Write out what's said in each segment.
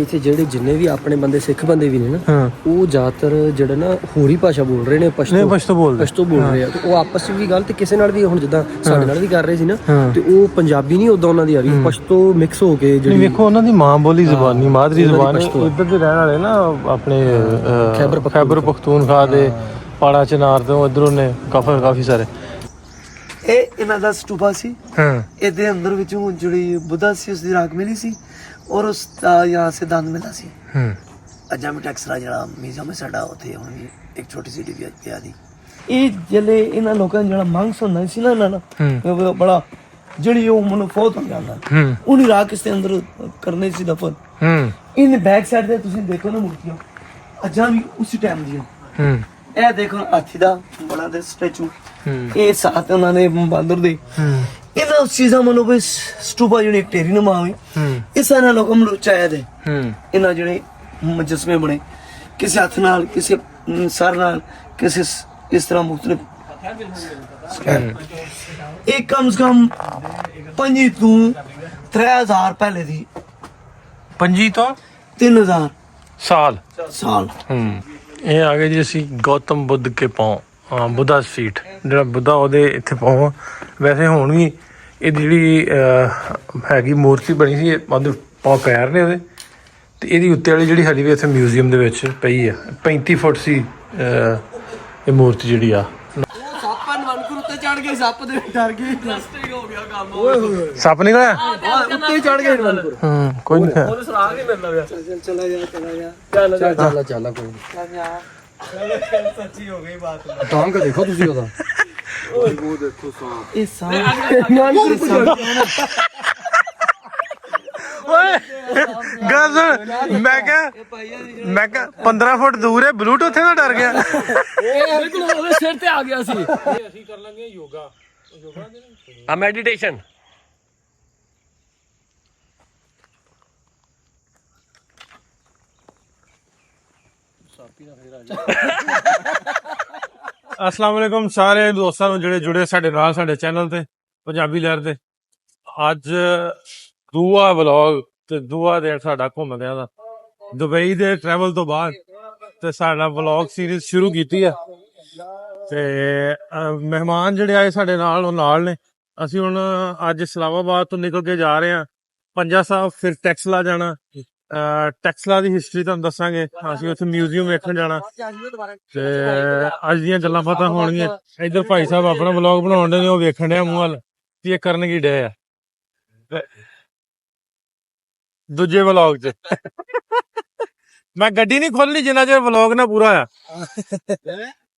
ਇੱਥੇ ਜਿਹੜੇ ਜਿੰਨੇ ਵੀ ਆਪਣੇ ਬੰਦੇ ਸਿੱਖ ਬੰਦੇ ਵੀ ਨੇ ਨਾ ਉਹ ਜ਼ਿਆਦਾਤਰ ਜਿਹੜਾ ਨਾ ਹੋਰੀ ਭਾਸ਼ਾ ਬੋਲ ਰਹੇ ਨੇ ਪਸ਼ਤੋ ਬੋਲ ਰਹੇ ਆ ਤੇ ਉਹ ਆਪਸ ਵਿੱਚ ਵੀ ਗੱਲ ਤੇ ਕਿਸੇ ਨਾਲ ਵੀ ਹੁਣ ਜਿੱਦਾਂ ਸਾਡੇ ਨਾਲ ਵੀ ਕਰ ਰਹੇ ਸੀ ਨਾ ਤੇ ਉਹ ਪੰਜਾਬੀ ਨਹੀਂ ਉਦਾਂ ਉਹਨਾਂ ਦੀ ਆ ਰਹੀ ਪਸ਼ਤੋ ਮਿਕਸ ਹੋ ਕੇ ਜਿਹੜੀ ਵੇਖੋ ਉਹਨਾਂ ਦੀ ਮਾਂ ਬੋਲੀ ਜ਼ਬਾਨੀ ਮਾਦਰੀ ਜ਼ਬਾਨ ਇੱਧਰ ਦੇ ਰਹਿਣ ਵਾਲੇ ਨਾ ਆਪਣੇ ਖੈਬਰ ਪਖਤੂਨਖਵਾ ਦੇ ਪਾੜਾ ਚਨਾਰ ਤੋਂ ਇੱਧਰੋਂ ਨੇ ਕਾਫੀ ਸਾਰੇ ਇਹ ਇਹਨਾਂ ਦਾ ਸਟੂਪਾ ਸੀ ਇਹਦੇ ਅੰਦਰ ਵਿੱਚੋਂ ਜਿਹੜੀ ਬੁੱਧਾ ਸੀ ਉਸ ਦੀ ਰਾਖ ਮਿਲੀ ਸੀ ਔਰ ਉਸ ਦਾ यहाँ से दान मिला सी अजा में टैक्सरा ਜਿਹੜਾ ਮਿਊਜ਼ੀਅਮ ਹੈ ਸਾਡਾ ਉੱਥੇ ਹੁਣ ਵੀ ਇੱਕ ਛੋਟੀ ਸੀ ਡਿਵੀ ਪਿਆ ਦੀ ਇਹ ਜਿਹੜੇ ਇਹਨਾਂ ਲੋਕਾਂ ਜਿਹੜਾ ਮੰਗ ਸੁਣਨਾ ਸੀ ਨਾ ਨਾ ਬੜਾ ਜਿਹੜੀ ਉਹ ਮਨ ਫੌਤ ਹੋ ਜਾਂਦਾ ਉਹਨੀ ਰਾਖ ਇਸ ਦੇ ਅੰਦਰ ਕਰਨੇ ਸੀ ਦਫਨ ਇਹਨੇ ਬੈਕ ਸਾਈਡ ਤੇ ਤੁਸੀਂ ਦੇਖੋ ਨਾ ਮੂਰਤੀਆਂ ਅਜਾ ਵੀ ਉਸੇ ਟਾਈਮ ਦੀਆਂ ਇਹ ਦੇਖੋ ਹਾਥੀ ਦਾ ਬੜਾ ਦੇ ਸਟੈਚੂ ਇਹ ਸਾਥ ਉਹਨਾਂ ਨੇ ਬਾਂਦਰ ਦੇ ਇਹਨਾਂ ਚੀਜ਼ਾਂ ਮਨੋ ਬਸ ਸਟੂਪਾ ਜਿਹੜੀ ਢੇਰੀ ਨੂੰ ਮਾਵੇ ਇਸ ਨਾਲ ਲੋਕਾਂ ਨੂੰ ਚਾਹਿਆ ਦੇ ਇਹਨਾਂ ਜਿਹੜੇ ਮੁਜਸਮੇ ਬਣੇ ਕਿਸੇ ਹੱਥ ਨਾਲ ਕਿਸੇ ਸਰ ਨਾਲ ਕਿਸੇ ਇਸ ਤਰ੍ਹਾਂ ਮੁxtਲਿਫ ਇਹ ਕਮ ਸੇ ਕਮ 5 ਤੋਂ 3000 ਪਹਿਲੇ ਦੀ 5 ਤੋਂ 3000 ਸਾਲ ਇਹ ਆ ਗਏ ਜੀ ਅਸੀਂ ਗੌਤਮ ਬੁੱਧ ਕੇ ਪਾਉ ਬੁੱਧਾ ਸਟਰੀਟ ਜਿਹੜਾ ਬੁੱਧਾ ਉਹਦੇ ਇੱਥੇ ਪਾਉ ਵੈਸੇ ਹੁਣ ਵੀ ਇਹ ਜਿਹੜੀ ਹੈਗੀ ਮੂਰਤੀ ਬਣੀ ਸੀ ਉਹਦੇ ਪਾਉ ਪੈਰ ਨੇ ਉਹਦੇ ਤੇ ਇਹਦੀ ਉੱਤੇ ਵਾਲੀ ਜਿਹੜੀ ਹਾਲੀ ਵੀ ਇੱਥੇ ਮਿਊਜ਼ੀਅਮ ਦੇ ਵਿੱਚ ਪਈ ਆ 35 ਫੁੱਟ ਸੀ ਇਹ ਮੂਰਤੀ ਜਿਹੜੀ ਆ ਸੱਪ ਦੇ ਡਰ ਗਏ ਹੋ ਗਿਆ ਕੰਮ ਸੱਪ ਨਿਕਲਿਆ ਉੱਤੇ ਚੜ ਗਏ ਨਵਨਪੁਰ ਕੋਈ ਨਹੀਂ ਉਹਨੂੰ ਸੁਰਾਗ ਹੀ ਮਿਲਦਾ ਪਿਆ ਚਲਾ ਜਾ ਚੱਲ ਕੋਈ ਨਹੀਂ ਸੱਚੀ ਹੋ ਗਈ ਬਾਤ ਟਾਂਗ ਦੇਖੋ ਤੁਸੀਂ ਉਹਦਾ ਉਹ ਦੇਖੋ ਸਾਹ ਇਹ ਸਾਹ ਓਏ ਗਜ਼ ਮੈਂ ਕਿਹਾ 15 ਫੁੱਟ ਦੂਰ ਹੈ ਬਲੂਟੁੱਥ ਨਾਲ ਡਰ ਗਿਆ ਇਹ ਬਿਲਕੁਲ ਉਹਦੇ ਸਿਰ ਤੇ ਆ ਗਿਆ ਸੀ ਅਸੀਂ ਕਰ ਲਾਂਗੇ ਯੋਗਾ ਆ ਮੈਡੀਟੇਸ਼ਨ अस्सलाम वालेकुम सारे दोस्तां ਨੂੰ ਜਿਹੜੇ ਜੁੜੇ ਸਾਡੇ ਨਾਲ ਸਾਡੇ ਚੈਨਲ ਤੇ ਪੰਜਾਬੀ ਲਹਿਰ ਤੇ ਅੱਜ ਦੂਆ ਵਲੌਗ ਤੇ ਦੂਆ ਦਿਨ ਸਾਡਾ ਘੁੰਮਦਿਆਂ ਦਾ ਦੁਬਈ ਦੇ ਟਰੈਵਲ ਤੋਂ ਬਾਅਦ ਤੇ ਸਾਡਾ ਵਲੌਗ ਸੀਰੀਜ਼ ਸ਼ੁਰੂ ਕੀਤੀ ਆ ਤੇ ਮਹਿਮਾਨ ਜਿਹੜੇ ਆਏ ਸਾਡੇ ਨਾਲ ਉਹ ਨਾਲ ਨੇ ਅਸੀਂ ਹੁਣ ਅੱਜ ਇਸਲਾਮਾਬਾਦ ਤੋਂ ਨਿਕਲ ਕੇ ਜਾ ਰਹੇ ਹਾਂ ਪੰਜਾ ਸਾਹਿਬ ਫਿਰ ਟੈਕਸਲਾ ਜਾਣਾ ਟੈਕਸਲਾ ਦੀ ਹਿਸਟਰੀ ਤੁਹਾਨੂੰ ਦੱਸਾਂਗੇ ਅਸੀਂ ਉੱਥੇ ਮਿਊਜ਼ੀਅਮ ਵੇਖਣ ਜਾਣਾ ਤੇ ਅੱਜ ਦੀਆਂ ਗੱਲਾਂ ਬਾਤਾਂ ਹੋਣਗੀਆਂ ਇੱਧਰ ਭਾਈ ਸਾਹਿਬ ਆਪਣਾ ਵਲੌਗ ਬਣਾਉਣ ਦੇ ਨੇ ਉਹ ਵੇਖਣ ਡਿਆ ਮੂੰਹ ਵੱਲ ਕੀ ਇਹ ਕਰਨ ਕੀ ਡੇ ਆ ਦੂਜੇ ਵਲੌਗ 'ਚ ਮੈਂ ਗੱਡੀ ਨਹੀਂ ਖੋਲਣੀ ਜਿੰਨਾ ਚਿਰ ਵਲੌਗ ਨਾ ਪੂਰਾ ਆ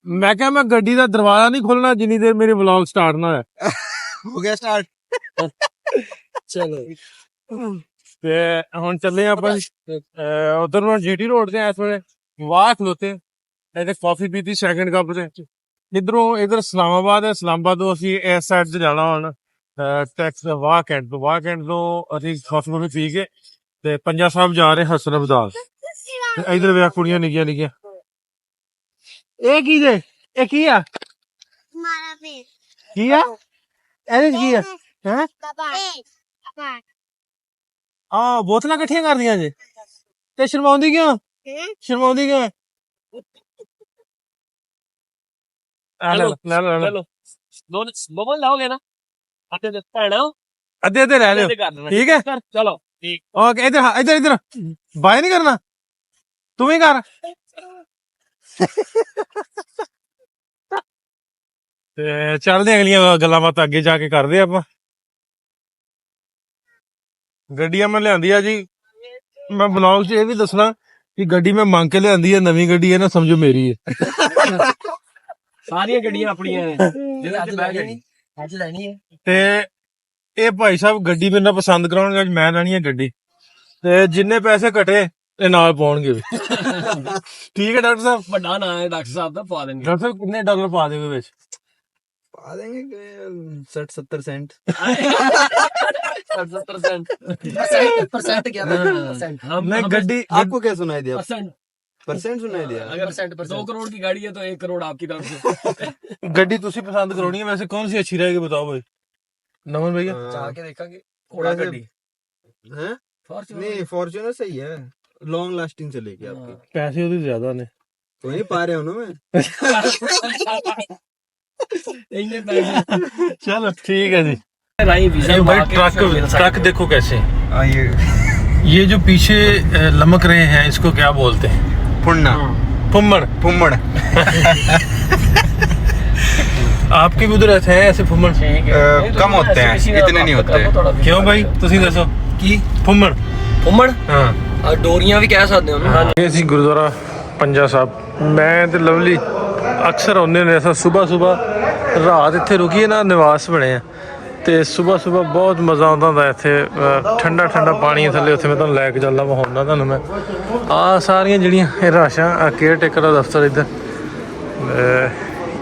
ਮੈਂ ਕਿਹਾ ਮੈਂ ਗੱਡੀ ਦਾ ਦਰਵਾਜ਼ਾ ਨਹੀਂ ਖੋਲਣਾ ਜਿੰਨੀ ਦੇਰ ਮੇਰੇ ਵਲੌਗ ਸਟਾਰਟ ਨਾ ਹੋਇਆ ਹੋ ਗਿਆ ਸਟਾਰਟ ਚਲੋ ਤੇ ਹੁਣ ਚੱਲੇ ਆਪਾਂ ਉਧਰ ਨੂੰ ਜੀਟੀ ਰੋਡ ਤੇ ਇਸ ਵੇਲੇ ਵਾਹ ਖਲੋਤੇ ਇਹਦੇ ਕਾਫੀ ਪੀਤੀ ਸੈਕਿੰਡ ਕੱਪ ਤੇ ਇਧਰੋਂ ਇਧਰ ਇਸਲਾਮਾਬਾਦ ਹੈ ਇਸਲਾਮਾਬਾਦ ਤੋਂ ਅਸੀਂ ਇਸ ਸਾਈਡ ਤੇ ਜਾਣਾ ਹੁਣ ਟੈਕਸ ਵਾਹ ਕੈਂਟ ਤੋਂ ਅਸੀਂ ਕਾਫੀ ਪੀ ਕੇ ਤੇ ਪੰਜਾ ਸਾਹਿਬ ਜਾ ਰਹੇ ਹਸਨ ਅਬਦਾਲ ਤੇ ਇਧਰ ਵੇਖ ਕੁੜੀਆਂ ਨਿੱਕੀਆਂ ਇਹ ਕੀ ਜੇ ਇਹ ਕੀ ਆ ਮਾਰਾ ਪੇ ਕੀ ਆ ਇਹਦੇ ਕੀ ਆ ਹੈ ਆ ਬੋਤਲਾਂ ਇਕੱਠੀਆਂ ਕਰਦੀਆਂ ਜੇ ਤੇ ਸ਼ਰਮਾਉਂਦੀ ਕਿਉਂ ਚਲੋ ਦੋਨੋਂ ਲਾਓਗੇ ਨਾ ਅੱਧੇ ਭੈਣਾ ਅੱਧੇ ਲੈ ਲਿਓ ਠੀਕ ਹੈ ਚਲੋ ਠੀਕ ਓਕੇ ਇਧਰ ਬਾਏ ਨਹੀਂ ਕਰਨਾ ਤੂੰ ਵੀ ਕਰ ਤੇ ਚੱਲਦੇ ਅਗਲੀਆਂ ਗੱਲਾਂ ਬਾਤਾਂ ਅੱਗੇ ਜਾ ਕੇ ਕਰਦੇ ਆਪਾਂ ਗੱਡੀਆਂ ਮੈਂ ਲਿਆਂਦੀ ਆ ਜੀ ਮੈਂ ਬਲੌਗ 'ਚ ਇਹ ਵੀ ਦੱਸਣਾ ਕਿ ਗੱਡੀ ਮੈਂ ਮੰਗ ਕੇ ਲਿਆਂਦੀ ਹੈ ਨਵੀਂ ਗੱਡੀ ਹੈ ਨਾ ਸਮਝੋ ਮੇਰੀ ਹੈ ਸਾਰੀਆਂ ਗੱਡੀਆਂ ਆਪਣੀਆਂ ਨੇ ਜਿਹੜਾ ਅੱਜ ਬਹਿ ਗਈ ਅੱਜ ਲੈਣੀ ਹੈ ਤੇ ਇਹ ਭਾਈ ਸਾਹਿਬ ਗੱਡੀ ਮੇਰੇ ਨਾਲ ਪਸੰਦ ਕਰਾਉਣਗੇ ਅੱਜ ਮੈਂ ਲੈਣੀ ਹੈ ਗੱਡੀ ਤੇ ਜਿੰਨੇ ਪੈਸੇ ਘਟੇ ਇਹ ਨਾਲ ਪਾਉਣਗੇ ਠੀਕ ਹੈ ਡਾਕਟਰ ਸਾਹਿਬ ਵੱਡਾ ਨਾਂ ਹੈ ਡਾਕਟਰ ਸਾਹਿਬ ਦਾ ਪਾ ਦੇਣਗੇ ਡਾਕਟਰ ਸਾਹਿਬ ਕਿੰਨੇ ਡਾਲਰ ਪਾ ਦੇਗੇ ਵਿੱਚ ਪਾ ਦੇंगे 60-70 सेंट 70 परसेंट क्या नहीं गड्डी आपको क्या सुनाई दिया परसेंट सुनाई दिया अगर 2 करोड़ की गाड़ी है तो 1 करोड़ आपकी तरफ से गड्डी तुसी पसंद करानी है वैसे कौन सी अच्छी रहेगी बताओ भाई नमन भैया जाके देखेंगे घोड़ा गड्डी हैं नहीं फॉर्च्यूनर सही है लॉन्ग लास्टिंग चलेगी आपकी। ਪੈਸੇ ਉਹਦੇ ਜ਼ਿਆਦਾ ਨੇ तो नहीं पा रहे हो ना मैं। ਇੰਨੇ ਪੈਸੇ ਚਲੋ ਠੀਕ ਹੈ जी ਰਾਈ ਵੀਜ਼ਾ भाई ट्रक देखो कैसे हाँ ये जो पीछे लमक रहे हैं इसको क्या बोलते हैं पुन्ना फुम्मड़ पुम्मड़ आपके भी उधर रहते हैं ऐसे फुम्मड़ कम होते हैं, इतने नहीं होते। क्यों भाई ਤੁਸੀਂ ਦੱਸੋ ਕੀ फुम्मड़ ਫੁੰਮਣ ਹਾਂ ਡੋਰੀਆਂ ਵੀ ਕਹਿ ਸਕਦੇ ਹੋ ਨਾ ਇਹ ਸੀ ਗੁਰਦੁਆਰਾ ਪੰਜਾ ਸਾਹਿਬ ਮੈਂ ਤੇ ਲਵਲੀ ਅਕਸਰ ਆਉਂਦੇ ਨੇ ਅਸਾਂ ਸਵੇਰ ਰਾਤ ਇੱਥੇ ਰੁਕੀਏ ਨਾ ਨਿਵਾਸ ਬਣੇ ਆ ਤੇ ਸਵੇਰ ਬਹੁਤ ਮਜ਼ਾ ਆਉਂਦਾ ਹੁੰਦਾ ਇੱਥੇ ਠੰਡਾ ਠੰਡਾ ਪਾਣੀ ਥੱਲੇ ਉੱਥੇ ਮੈਂ ਤੁਹਾਨੂੰ ਲੈ ਕੇ ਚੱਲਦਾ ਵਿਖਾਉਂਦਾ ਤੁਹਾਨੂੰ ਮੈਂ ਆਹ ਸਾਰੀਆਂ ਜਿਹੜੀਆਂ ਇਹ ਰਾਸ਼ਾਂ ਆ ਕੇਅਰ ਟੇਕਰ ਦਾ ਦਫ਼ਤਰ ਇੱਧਰ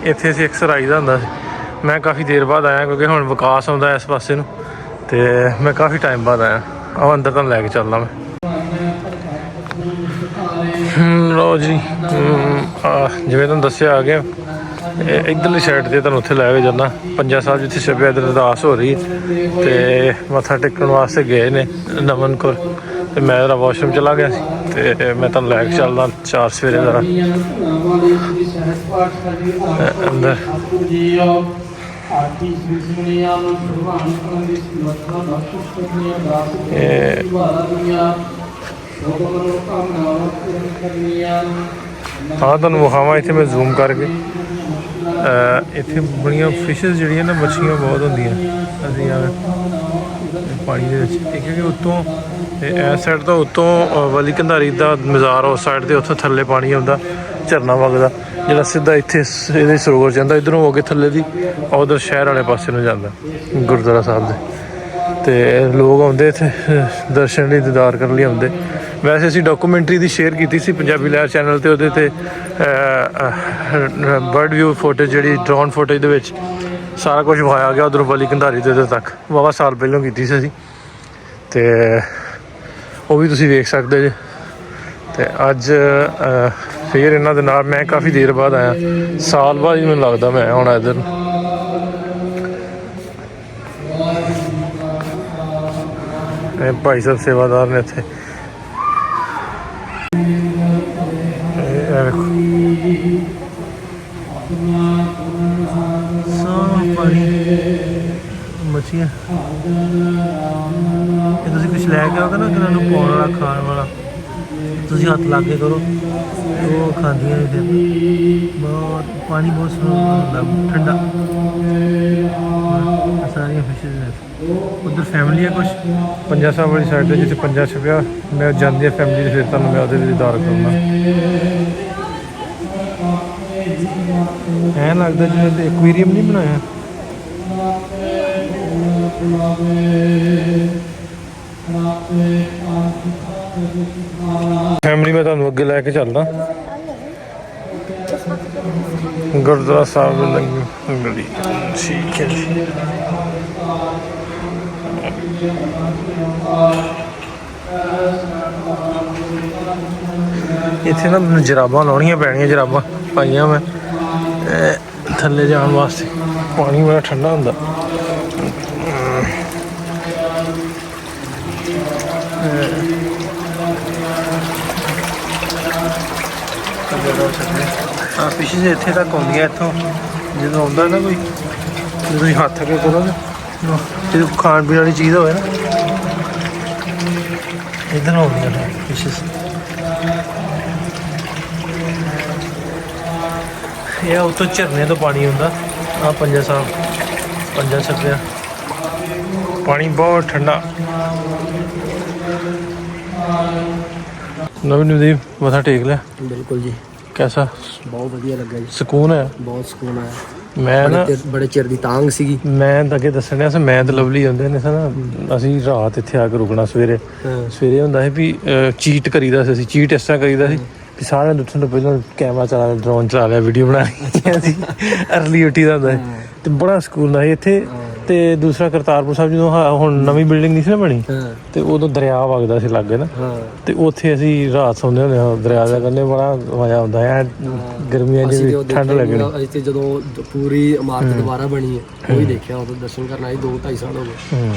ਇੱਥੇ ਅਸੀਂ ਅਕਸਰ ਆਈਦਾ ਹੁੰਦਾ ਸੀ ਮੈਂ ਕਾਫੀ ਦੇਰ ਬਾਅਦ ਆਇਆ ਕਿਉਂਕਿ ਹੁਣ ਵਿਕਾਸ ਆਉਂਦਾ ਇਸ ਪਾਸੇ ਨੂੰ ਤੇ ਮੈਂ ਕਾਫੀ ਟਾਈਮ ਬਾਅਦ ਆਇਆ ਆਹ ਅੰਦਰ ਤੁਹਾਨੂੰ ਲੈ ਕੇ ਚੱਲਦਾ ਮੈਂ ਲਓ ਜੀ ਜਿਵੇਂ ਤੁਹਾਨੂੰ ਦੱਸਿਆ ਆ ਗਿਆ ਇੱਧਰਲੀ ਸਾਈਡ ਤੇ ਤੁਹਾਨੂੰ ਉੱਥੇ ਲੈ ਕੇ ਜਾਂਦਾ ਪੰਜਾ ਸਾਹਿਬ ਜਿੱਥੇ ਛਪਿਆ ਇੱਧਰ ਅਰਦਾਸ ਹੋ ਰਹੀ ਹੈ ਤੇ ਮੱਥਾ ਟੇਕਣ ਵਾਸਤੇ ਗਏ ਨੇ ਨਮਨ ਕੌਰ ਤੇ ਮੈਂ ਜਰਾ ਵਾਸ਼ਰੂਮ ਚਲਾ ਗਿਆ ਸੀ ਤੇ ਮੈਂ ਤੁਹਾਨੂੰ ਲੈ ਕੇ ਚੱਲਦਾ 4 ਸਵੇਰੇ ਜਰਾ ਅੰਦਰ ਹਾਂ ਤੁਹਾਨੂੰ ਵਿਖਾਵਾਂ ਇੱਥੇ ਮੈਂ ਜ਼ੂਮ ਕਰਕੇ ਇੱਥੇ ਬੜੀਆਂ ਫਿਸ਼ਸ ਜਿਹੜੀਆਂ ਨਾ ਮੱਛੀਆਂ ਬਹੁਤ ਹੁੰਦੀਆਂ ਅਸੀਂ ਆ ਪਾਣੀ ਦੇ ਵਿੱਚ ਇੱਕ ਕਿ ਉੱਤੋਂ ਇਸ ਸਾਈਡ ਤੋਂ ਉੱਤੋਂ ਵਲੀ ਕੰਧਾਰੀ ਦਾ ਮਜ਼ਾਰ ਉਸ ਸਾਈਡ ਤੇ ਉੱਥੋਂ ਥੱਲੇ ਪਾਣੀ ਆਉਂਦਾ ਝਰਨਾ ਵਗਦਾ ਜਿਹੜਾ ਸਿੱਧਾ ਇੱਥੇ ਇਹਦੇ ਸਰੋਵਰ ਜਾਂਦਾ ਇੱਧਰੋਂ ਹੋ ਕੇ ਥੱਲੇ ਦੀ ਉਧਰ ਸ਼ਹਿਰ ਵਾਲੇ ਪਾਸੇ ਨੂੰ ਜਾਂਦਾ ਗੁਰਦੁਆਰਾ ਸਾਹਿਬ ਦੇ ਤੇ ਲੋਕ ਆਉਂਦੇ ਇੱਥੇ ਦਰਸ਼ਨ ਲਈ ਦੀਦਾਰ ਕਰਨ ਲਈ ਆਉਂਦੇ ਵੈਸੇ ਅਸੀਂ ਡਾਕੂਮੈਂਟਰੀ ਦੀ ਸ਼ੇਅਰ ਕੀਤੀ ਸੀ ਪੰਜਾਬੀ ਲਹਿਰ ਚੈਨਲ ਤੇ ਉਹਦੇ ਤੇ ਬਰਡ ਵਿਊ ਫੋਟੇਜ ਜਿਹੜੀ ਡਰੋਨ ਫੋਟੇਜ ਦੇ ਵਿੱਚ ਸਾਰਾ ਕੁਝ ਵਿਖਾਇਆ ਗਿਆ ਉਧਰੋਂ ਵਲੀ ਕੰਧਾਰੀ ਦੇ ਤੱਕ ਵਾਹਵਾ ਸਾਲ ਪਹਿਲਾਂ ਕੀਤੀ ਸੀ ਅਸੀਂ ਤੇ ਉਹ ਵੀ ਤੁਸੀਂ ਵੇਖ ਸਕਦੇ ਜੇ ਤੇ ਅੱਜ ਫਿਰ ਇਹਨਾਂ ਦੇ ਨਾਲ ਮੈਂ ਕਾਫੀ ਦੇਰ ਬਾਅਦ ਆਇਆ ਸਾਲ ਬਾਅਦ ਹੀ ਮੈਨੂੰ ਲੱਗਦਾ ਮੈਂ ਆਉਣਾ ਇੱਧਰ ਇਹ ਭਾਈ ਸਾਹਿਬ ਸੇਵਾਦਾਰ ਨੇ ਇੱਥੇ ਮੱਛੀਆਂ ਇਹ ਤੁਸੀਂ ਕੁਛ ਲੈ ਕੇ ਆਓਗੇ ਨਾ ਇਹਨਾਂ ਨੂੰ ਪਾਉਣ ਵਾਲਾ ਖਾਣ ਵਾਲਾ ਤੁਸੀਂ ਹੱਥ ਲਾ ਕੇ ਕਰੋ ਉਹ ਖਾਂਦੀਆਂ ਨੇ ਫਿਰ ਬਹੁਤ ਪਾਣੀ ਬਹੁਤ ਹੁੰਦਾ ਠੰਡਾ ਸਾਰੀਆਂ ਫਿਸ਼ਿਸ ਨੇ ਉਧਰ ਫੈਮਿਲੀ ਹੈ ਕੁਛ ਪੰਜਾ ਸਾਹਿਬ ਵਾਲੀ ਸਾਈਡ ਤੇ ਜਿੱਥੇ ਪੰਜਾ ਛਪਿਆ ਮੈਂ ਜਾਂਦੀ ਹਾਂ ਫੈਮਿਲੀ ਦੇ ਫਿਰ ਤੁਹਾਨੂੰ ਮੈਂ ਉਹਦੇ ਵੀ ਦੀਦਾਰ ਕਰਨਾ ਐਂ ਲੱਗਦਾ ਜਿਵੇਂ ਐਕੁਆਰੀਅਮ ਨਹੀਂ ਬਣਾਇਆ ਫੈਮਿਲੀ ਮੈਂ ਤੁਹਾਨੂੰ ਅੱਗੇ ਲੈ ਕੇ ਚੱਲਦਾ ਗੁਰਦੁਆਰਾ ਸਾਹਿਬ ਲੱਗੀ ਗਲੀ ਠੀਕ ਹੈ ਜੀ ਇੱਥੇ ਨਾ ਮੈਨੂੰ ਜਰਾਬਾਂ ਲਾਉਣੀਆਂ ਪੈਣੀਆਂ ਜਰਾਬਾਂ ਪਾਈਆਂ ਮੈਂ ਥੱਲੇ ਜਾਣ ਵਾਸਤੇ ਪਾਣੀ ਬੜਾ ਠੰਡਾ ਹੁੰਦਾ ਹਾਂ ਪਿੱਛੇ ਇੱਥੇ ਤੱਕ ਆਉਂਦੀਆਂ ਇੱਥੋਂ ਜਦੋਂ ਆਉਂਦਾ ਨਾ ਕੋਈ ਜਦੋਂ ਤੁਸੀਂ ਹੱਥ ਅੱਗੇ ਕਰੋਗੇ ਜਦੋਂ ਖਾਣ ਪੀਣ ਵਾਲੀ ਚੀਜ਼ ਹੋਵੇ ਨਾ ਇੱਧਰ ਆਉਂਦੀਆਂ ਨੇ ਪਿੱਛੇ ਇਹ ਉੱਤੋਂ ਝਰਨੇ ਤੋਂ ਪਾਣੀ ਆਉਂਦਾ ਆ ਪੰਜਾ ਸਾਹਿਬ ਪੰਜਾ ਛੱਪਿਆ ਪਾਣੀ ਬਹੁਤ ਠੰਡਾ ਨਵਦੀਪ ਮੱਥਾ ਟੇਕ ਲਿਆ ਬਿਲਕੁਲ ਜੀ कैसा ਬਹੁਤ ਵਧੀਆ ਲੱਗਾ ਜੀ ਸਕੂਨ ਹੈ ਬਹੁਤ ਸਕੂਨ ਆਇਆ ਮੈਂ ਨਾ ਬੜੇ ਚਿਰ ਦੀ ਤਾਂਗ ਸੀਗੀ ਮੈਂ ਤਾਂ ਅੱਗੇ ਦੱਸਣਿਆ ਸੀ ਮੈਂ ਤੇ ਲਵਲੀ ਹੁੰਦੇ ਨੇ ਨਾ ਅਸੀਂ ਰਾਤ ਇੱਥੇ ਆ ਕੇ ਰੁਕਣਾ ਸਵੇਰੇ ਹੁੰਦਾ ਸੀ ਵੀ ਚੀਟ ਕਰੀਦਾ ਸੀ ਅਸੀਂ ਚੀਟ ਇਸ ਤਰ੍ਹਾਂ ਕਰੀਦਾ ਸੀ ਵੀ ਸਾਰਿਆਂ ਨੂੰ ਉੱਠਣ ਤੋਂ ਪਹਿਲਾਂ ਕੈਮਰਾ ਚਲਾ ਲਿਆ ਡਰੋਨ ਚਲਾ ਲਿਆ ਵੀਡੀਓ ਬਣਾਉਣੀ ਸੀ ਅਰਲੀ ਉੱਠੀ ਦਾ ਹੁੰਦਾ ਸੀ ਤੇ ਬੜਾ ਸਕੂਨ ਆਇਆ ਇੱਥੇ ਤੇ ਦੂਸਰਾ ਕਰਤਾਰਪੁਰ ਸਾਹਿਬ ਜਦੋਂ ਹੁਣ ਨਵੀਂ ਬਿਲਡਿੰਗ ਨਹੀਂ ਸੀ ਨਾ ਬਣੀ ਤੇ ਉਦੋਂ ਦਰਿਆ ਵਗਦਾ ਸੀ ਲਾਗੇ ਨਾ ਤੇ ਉੱਥੇ ਅਸੀਂ ਰਾਤ ਸੌਂਦੇ ਹੁੰਦੇ ਹਾਂ ਦਰਿਆ ਦੇ ਕੰਢੇ ਬੜਾ ਮਜ਼ਾ ਆਉਂਦਾ ਹੈ ਗਰਮੀਆਂ 'ਚ ਵੀ ਠੰਡ ਲੱਗਣੀ ਇੱਥੇ ਜਦੋਂ ਪੂਰੀ ਇਮਾਰਤ ਦੁਬਾਰਾ ਬਣੀ ਹੈ ਉਹ ਵੀ ਦੇਖਿਆ ਉਦੋਂ ਦਰਸ਼ਨ ਕਰਨ ਆਏ 2-2.5 ਸਾਲ ਹੋ ਗਏ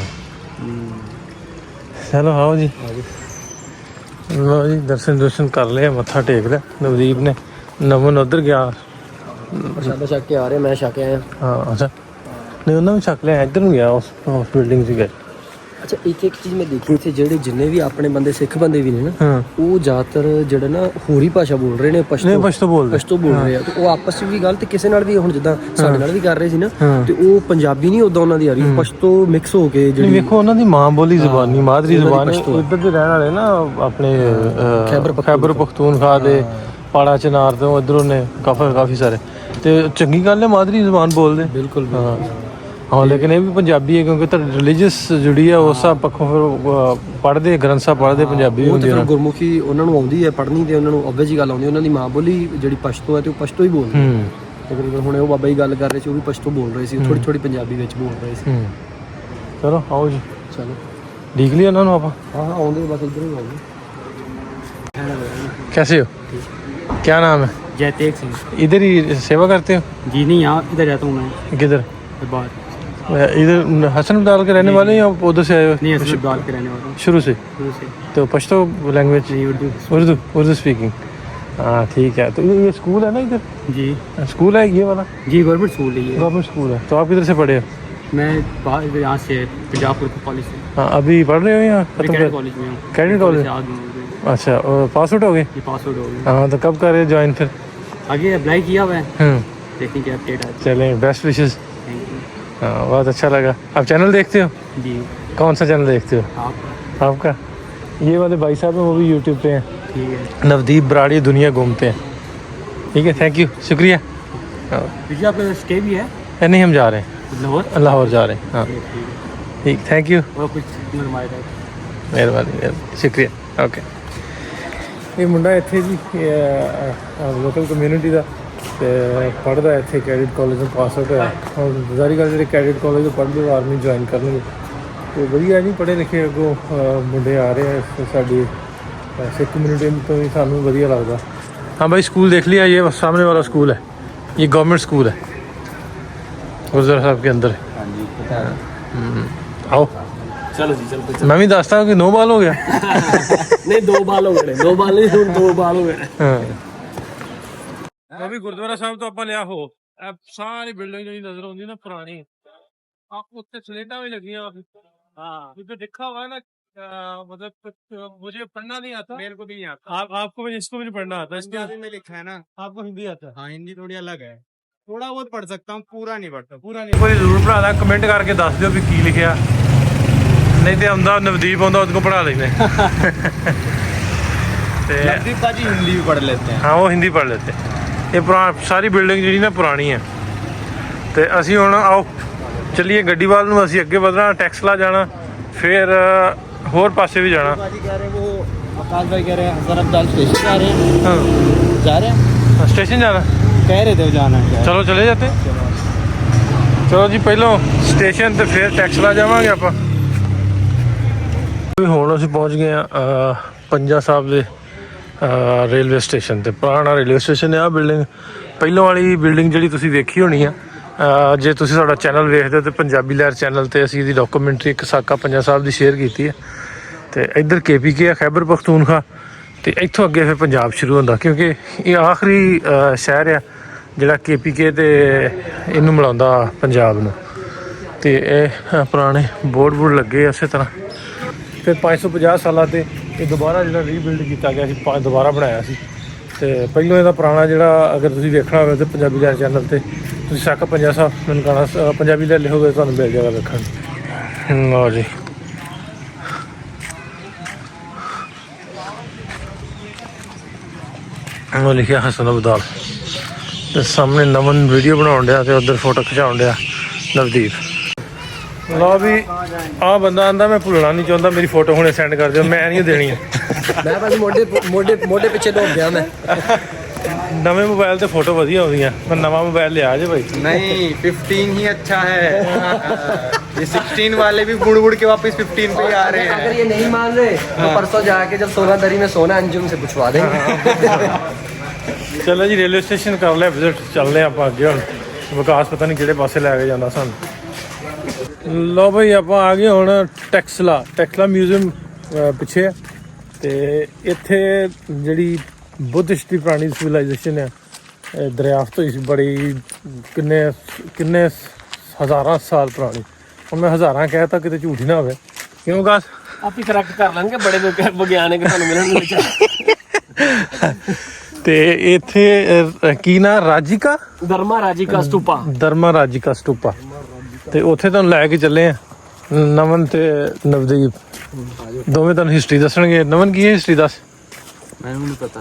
ਚਲੋ ਆਓ ਜੀ ਲਓ ਜੀ ਦਰਸ਼ਨ ਕਰ ਲਿਆ, ਮੱਥਾ ਟੇਕ ਲਿਆ ਨਵਦੀਪ ਨੇ। ਨਮਨ ਉਧਰ ਗਿਆ ਪ੍ਰਸ਼ਾਦਾ ਛਕ ਕੇ ਆ ਰਹੇ, ਮੈਂ ਛਕ ਆਇਆ। ਹਾਂ ਅੱਛਾ, ਨਹੀਂ ਉਹਨਾਂ ਵੀ ਛਕ ਲਿਆ, ਇੱਧਰ ਨੂੰ ਗਿਆ ਉਸ ਬਿਲਡਿੰਗ 'ਚ ਗਏ। ਅੱਛਾ ਇੱਥੇ ਇੱਕ ਚੀਜ਼ ਮੈਂ ਦੇਖੀ, ਇੱਥੇ ਜਿਹੜੇ ਜਿੰਨੇ ਵੀ ਆਪਣੇ ਬੰਦੇ ਸਿੱਖ ਬੰਦੇ ਵੀ ਨੇ ਨਾ, ਉਹ ਜ਼ਿਆਦਾਤਰ ਜਿਹੜਾ ਨਾ ਹੋਰੀ ਭਾਸ਼ਾ ਬੋਲ ਰਹੇ ਨੇ, ਪਸ਼ਤੋ ਬੋਲ ਰਹੇ ਆ। ਤੇ ਉਹ ਆਪਸ ਵਿੱਚ ਵੀ ਗੱਲ ਤੇ ਕਿਸੇ ਨਾਲ ਵੀ ਹੁਣ ਜਿੱਦਾਂ ਸਾਡੇ ਨਾਲ ਵੀ ਕਰ ਰਹੇ ਸੀ ਨਾ, ਤੇ ਉਹ ਪੰਜਾਬੀ ਨਹੀਂ ਉਦਾਂ ਉਹਨਾਂ ਦੀ ਆ ਰਹੀ, ਪਸ਼ਤੋ ਮਿਕਸ ਹੋ ਕੇ ਜਿਹੜੀ ਵੇਖੋ ਉਹਨਾਂ ਦੀ ਮਾਂ ਬੋਲੀ ਜ਼ਬਾਨੀ ਮਾਦਰੀ ਜ਼ਬਾਨ ਇੱਧਰ ਦੇ ਰਹਿਣ ਵਾਲੇ ਨਾ, ਆਪਣੇ ਖੈਬਰ ਪਖਤੂਨਖਵਾ ਦੇ ਪਾੜਾ ਚਨਾਰ ਤੋਂ ਇੱਧਰੋਂ ਨੇ ਕਾਫੀ ਸਾਰੇ, ਤੇ ਚੰਗੀ ਗੱਲ ਹੈ ਮਾਦਰੀ ਜ਼ਬਾਨ ਬੋਲਦੇ। ਬਿਲਕੁਲ ਹਾਂ ਲੇਕਿਨ ਇਹ ਵੀ ਪੰਜਾਬੀ ਹੈ, ਕਿਉਂਕਿ ਤਾਂ ਰਿਲੀਜੀਅਸ ਜਿਹੜੀ ਆ ਉਸ ਹਿਸਾਬ ਪੱਖੋਂ ਫਿਰ ਪੜ੍ਹਦੇ ਗ੍ਰੰਥ ਸਾਹਿਬ ਪੜ੍ਹਦੇ ਪੰਜਾਬੀ ਹੁੰਦੀ ਹੈ। ਗੁਰਮੁਖੀ ਉਹਨਾਂ ਨੂੰ ਆਉਂਦੀ ਹੈ ਪੜ੍ਹਨੀ, ਤੇ ਉਹਨਾਂ ਨੂੰ ਓਬਵੀਅਸ ਜੀ ਗੱਲ ਆਉਂਦੀ, ਉਹਨਾਂ ਦੀ ਮਾਂ ਬੋਲੀ ਜਿਹੜੀ ਪਸ਼ਤੋ ਹੈ ਤੇ ਉਹ ਪਸ਼ਤੋ ਹੀ ਬੋਲਦੇ। ਤਕਰੀਬਨ ਹੁਣ ਉਹ ਬਾਬਾ ਜੀ ਗੱਲ ਕਰ ਰਹੇ ਸੀ, ਉਹ ਵੀ ਪਸ਼ਤੋ ਬੋਲ ਰਹੇ ਸੀ, ਥੋੜੀ ਪੰਜਾਬੀ ਵਿੱਚ ਬੋਲ ਰਹੇ ਸੀ। ਚਲੋ ਆਓ ਜੀ, ਚਲੋ ਦੇਖ ਲਿਆ ਉਹਨਾਂ ਨੂੰ ਆਪਾਂ। हाँ आउंगे बस इधर ही आउंगे। कैसे हो, क्या नाम है? जयतेज सिंह। इधर ही सेवा करते हो? जी नहीं, यहाँ इधर जाता हूँ मैं किधर? बाहर। इधर हसन डाल के रहने वाले या उधर से आए हो? नहीं, अस्पताल के रहने वाला हूँ शुरू से। से। तो पश्तो लैंग्वेज? उर्दू स्पीकिंग। हाँ ठीक है। तो ये स्कूल है ना इधर? जी स्कूल है ये वाला? जी गवर्नमेंट स्कूल है ये। गवर्नमेंट स्कूल है। तो आप किधर से पढ़े हो? मैं बाहर यहाँ से पंजाबपुर कॉलेज से। हाँ अभी पढ़ रहे हो या कैडेट कॉलेज में हूँ। Cadet college? अच्छा, और पास आउट हो गए? ये पास आउट हो गया। हाँ तो कब कर रहे ज्वाइन फिर? आगे अप्लाई किया हुआ है, देखने क्या अपडेट आती है। चलें, बेस्ट विशेस। Thank you. हाँ बहुत अच्छा लगा। आप चैनल देखते हो? जी। कौन सा चैनल देखते हो? आप आपका? ये वाले भाई साहब हैं, वो भी यूट्यूब पे हैं, ठीक है। नवदीप बराड़ी दुनिया घूमते हैं। ठीक है, थैंक यू, शुक्रिया। पीछे आप स्टे भी है? नहीं हम जा रहे हैं लाहौर। लाहौर जा रहे हैं। हाँ ठीक, थैंक यू, और कुछ ਮਿਹਰਬਾਨੀ, ਸ਼ੁਕਰੀਆ। ਓਕੇ। ਇਹ ਮੁੰਡਾ ਇੱਥੇ ਜੀ ਲੋਕਲ ਕਮਿਊਨਿਟੀ ਦਾ ਤੇ ਪੜ੍ਹਦਾ ਇੱਥੇ ਕੈਡਿਟ ਕਾਲਜ ਤੋਂ ਪਾਸ ਆਊਟ ਹੋਇਆ। ਹੁਣ ਜ਼ਾਰੀ ਗੱਲ ਜਿਹੜੇ ਕੈਡਿਟ ਕਾਲਜ ਤੋਂ ਪੜ੍ਹਦੇ ਉਹ ਆਰਮੀ ਜੁਆਇਨ ਕਰਨਗੇ, ਤੇ ਵਧੀਆ ਜੀ ਪੜ੍ਹੇ ਲਿਖੇ ਅੱਗੋਂ ਮੁੰਡੇ ਆ ਰਹੇ ਆ ਸਾਡੀ ਸਿੱਖ ਕਮਿਊਨਿਟੀ ਤੋਂ ਵੀ, ਸਾਨੂੰ ਵਧੀਆ ਲੱਗਦਾ। हाँ भाई स्कूल देख लिया, ये सामने वाला स्कूल है, ये गवर्नमेंट स्कूल है गुरुद्वारा साहब के अंदर। आओ चलो जी चलो। मैं भी दसता हूँ कि 9 बाल हो गया। नहीं 2 बाल हो गए, 2 बाल नहीं 2 बाल हो गए। अभी गुरुद्वारा साहब तो ਆਪਾਂ ਲਿਆ ਹੋ, ਸਾਰੀ ਬਿਲਡਿੰਗ ਜਿਹੜੀ ਨਜ਼ਰ ਆਉਂਦੀ ਨਾ ਪੁਰਾਣੀ, ਆਪ ਉੱਤੇ ਸਲੇਟਾਂ ਵੀ ਲੱਗੀਆਂ। हाँ ये तो देखा हुआ है ना, मतलब मुझे पढ़ना नहीं आता, मेरे को भी नहीं आता। आपको भी, इसको भी नहीं पढ़ना आता। पंजाबी में लिखा है ना, आपको हिंदी आता है? हाँ हिंदी थोड़ी अलग है, थोड़ा बहुत पढ़ सकता हूँ, पूरा नहीं पढ़ता। ਪੂਰਾ ਨਹੀਂ। ਕੋਈ ਜ਼ਰੂਰ ਪੜ੍ਹਾ ਦਾਂ, ਕਮੈਂਟ ਕਰਕੇ ਦੱਸ ਦਿਓ ਵੀ ਕੀ ਲਿਖਿਆ, ਨਹੀਂ ਤੇ ਆਉਂਦਾ ਨਵਦੀਪ ਆਉਂਦਾ ਉਹਦੇ ਕੋਲ ਪੜ੍ਹਾ ਲੈਂਦੇ। ਤੇ नवदीप पाजी हिंदी भी पढ़ लेते हैं। ਹਾਂ ਉਹ ਹਿੰਦੀ ਪੜ੍ਹ ਲੈਂਦੇ। ਇਹ ਸਾਰੀ ਬਿਲਡਿੰਗ ਜਿਹੜੀ ਨਾ ਪੁਰਾਣੀ ਹੈ, ਤੇ ਅਸੀਂ ਹੁਣ ਆਓ ਚੱਲੀਏ ਗੱਡੀ ਵੱਲ ਨੂੰ। ਅਸੀਂ ਅੱਗੇ ਵਧਣਾ, ਟੈਕਸਲਾ ਜਾਣਾ, ਫਿਰ ਹੋਰ ਪਾਸੇ ਵੀ ਜਾਣਾ। पाजी कह रहे हैं वो, आकाश भाई कह रहे हैं हजरत अब्दाल स्टेशन जा रहे हैं। हाँ जा रहे हैं, स्टेशन जाना, कह रहे थे वो जाना है। ਚਲੋ ਚਲੇ ਜਾਂਦੇ। ਚਲੋ ਜੀ ਪਹਿਲਾਂ ਸਟੇਸ਼ਨ ਤੇ ਫਿਰ ਟੈਕਸਲਾ ਜਾਵਾਂਗੇ ਆਪਾਂ। ਹੁਣ ਅਸੀਂ ਪਹੁੰਚ ਗਏ ਆ ਪੰਜਾ ਸਾਹਿਬ ਦੇ ਰੇਲਵੇ ਸਟੇਸ਼ਨ ਤੇ। ਪੁਰਾਣਾ ਰੇਲਵੇ ਸਟੇਸ਼ਨ ਹੈ ਆ ਬਿਲਡਿੰਗ, ਪਹਿਲਾਂ ਵਾਲੀ ਬਿਲਡਿੰਗ ਜਿਹੜੀ ਤੁਸੀਂ ਵੇਖੀ ਹੋਣੀ ਆ। ਜੇ ਤੁਸੀਂ ਸਾਡਾ ਚੈਨਲ ਵੇਖਦੇ ਹੋ ਤੇ ਪੰਜਾਬੀ ਲਹਿਰ ਚੈਨਲ ਤੇ ਅਸੀਂ ਇਹਦੀ ਡਾਕੂਮੈਂਟਰੀ ਇੱਕ ਸਾਕਾ ਪੰਜਾ ਸਾਹਿਬ ਦੀ ਸ਼ੇਅਰ ਕੀਤੀ ਹੈ। ਤੇ ਇੱਧਰ KPK ਆ, ਖੈਬਰ ਪਖਤੂਨਖਵਾ, ਤੇ ਇੱਥੋਂ ਅੱਗੇ ਫਿਰ ਪੰਜਾਬ ਸ਼ੁਰੂ ਹੁੰਦਾ, ਕਿਉਂਕਿ ਇਹ ਆਖਰੀ ਸ਼ਹਿਰ ਆ ਜਿਹੜਾ KPK ਤੇ ਇਹਨੂੰ ਮਿਲਾਉਂਦਾ ਪੰਜਾਬ ਨੂੰ। ਤੇ ਇਹ ਪੁਰਾਣੇ ਬੋਰਡ ਲੱਗੇ ਇਸੇ ਤਰ੍ਹਾਂ। ਫਿਰ 550 ਸਾਲਾਂ ਤੇ ਇਹ ਦੁਬਾਰਾ ਜਿਹੜਾ ਰੀਬਿਲਡ ਕੀਤਾ ਗਿਆ ਸੀ, ਦੁਬਾਰਾ ਬਣਾਇਆ ਸੀ। ਤੇ ਪਹਿਲੋਂ ਇਹਦਾ ਪੁਰਾਣਾ ਜਿਹੜਾ ਅਗਰ ਤੁਸੀਂ ਵੇਖਣਾ ਹੋਵੇ ਤੇ ਪੰਜਾਬੀ ਲਹਿਰ ਚੈਨਲ ਤੇ ਤੁਸੀਂ ਸਾਕਾ ਪੰਜਾ ਸਾਹਿਬ ਮੈਨੂੰ ਕਹਣਾ ਪੰਜਾਬੀ ਲਹਿਰ ਲਿਖੋਗੇ ਤੁਹਾਨੂੰ ਮਿਲ ਜਾਏਗਾ ਵੇਖਣ। ਲਓ ਜੀ ਉਹ ਲਿਖਿਆ ਹਸਨ ਅਬਦਾਲ, ਤੇ ਸਾਹਮਣੇ ਨਮਨ ਵੀਡੀਓ ਬਣਾਉਣ ਡਿਆ ਤੇ ਉਧਰ ਫੋਟੋ ਖਿਚਾਉਣ ਡਿਆ ਨਵਦੀਪ। ਲਓ ਵੀ ਆਹ ਬੰਦਾ ਆਂਦਾ ਮੈਂ ਭੁੱਲਣਾ ਨਹੀਂ ਚਾਹੁੰਦਾ, ਮੇਰੀ ਫੋਟੋ ਹੁਣੇ ਸੈਂਡ ਕਰ ਦਿਓ, ਮੈਂ ਨਹੀਂ ਦੇਣੀ ਹੈ। मैं बस मोटे पीछे दौड़ गया मैं। ਨਵੇਂ ਮੋਬਾਈਲ ਤੇ ਫੋਟੋ ਵਧੀਆ ਆਉਂਦੀਆਂ, ਪਰ ਨਵਾਂ ਮੋਬਾਈਲ ਲਿਆ ਜੇ ਭਾਈ। नहीं 15 ही अच्छा है। ये 16 वाले भी बुड़ बुड़ के वापस 15 पे ही आ रहे हैं। अगर ये नहीं मान रहे तो परसों जाके जब सोना दरी में सोना अंजुम से पूछवा देंगे। ਚਲੋ ਜੀ ਰੇਲਵੇ ਸਟੇਸ਼ਨ ਕਰ ਲਿਆ ਵਿਜ਼ਿਟ, ਚੱਲਦੇ ਆਪਾਂ ਅੱਗੇ। ਹੁਣ ਵਿਕਾਸ ਪਤਾ ਨਹੀਂ ਕਿਹੜੇ ਪਾਸੇ ਲੈ ਕੇ ਜਾਂਦਾ ਸਾਨੂੰ। ਲਓ ਭਾਈ ਆਪਾਂ ਆ ਗਏ ਹੁਣ ਟੈਕਸਲਾ ਮਿਊਜ਼ੀਅਮ ਪਿੱਛੇ, ਤੇ ਇੱਥੇ ਜਿਹੜੀ ਬੁੱਧਿਸਟ ਦੀ ਪੁਰਾਣੀ ਸਿਵਲਾਈਜੇਸ਼ਨ ਹੈ ਦਰਿਆਫਤ ਹੋਈ ਸੀ ਬੜੀ ਕਿੰਨੇ ਹਜ਼ਾਰਾਂ ਸਾਲ ਪੁਰਾਣੀ। ਹੁਣ ਮੈਂ ਹਜ਼ਾਰਾਂ ਕਹਿਤਾ ਕਿਤੇ ਝੂਠ ਹੀ ਨਾ ਹੋਵੇ, ਕਿਉਂ ਗਾਸ ਆਪ ਹੀ ਕਰੈਕਟ ਕਰ ਲੈਣਗੇ ਬੜੇ ਵਿਗਿਆਨਿਕ ਤੁਹਾਨੂੰ ਮਿਲਣਗੇ। ਤੇ ਇੱਥੇ ਕੀ ਨਾ ਰਾਜਿਕਾ ਧਰਮਾ ਰਾਜਿਕਾ ਸਟੂਪਾ ਤੇ ਉੱਥੇ ਤੁਹਾਨੂੰ ਲੈ ਕੇ ਚੱਲੇ ਆ ਨਮਨ ਤੇ ਨਵਦੀਪ, ਦੋਵੇਂ ਤੁਹਾਨੂੰ ਹਿਸਟਰੀ ਦੱਸਣਗੇ। ਨਮਨ ਕੀ ਹੈ ਹਿਸਟਰੀ ਦੱਸ। ਮੈਨੂੰ ਨਹੀਂ ਪਤਾ।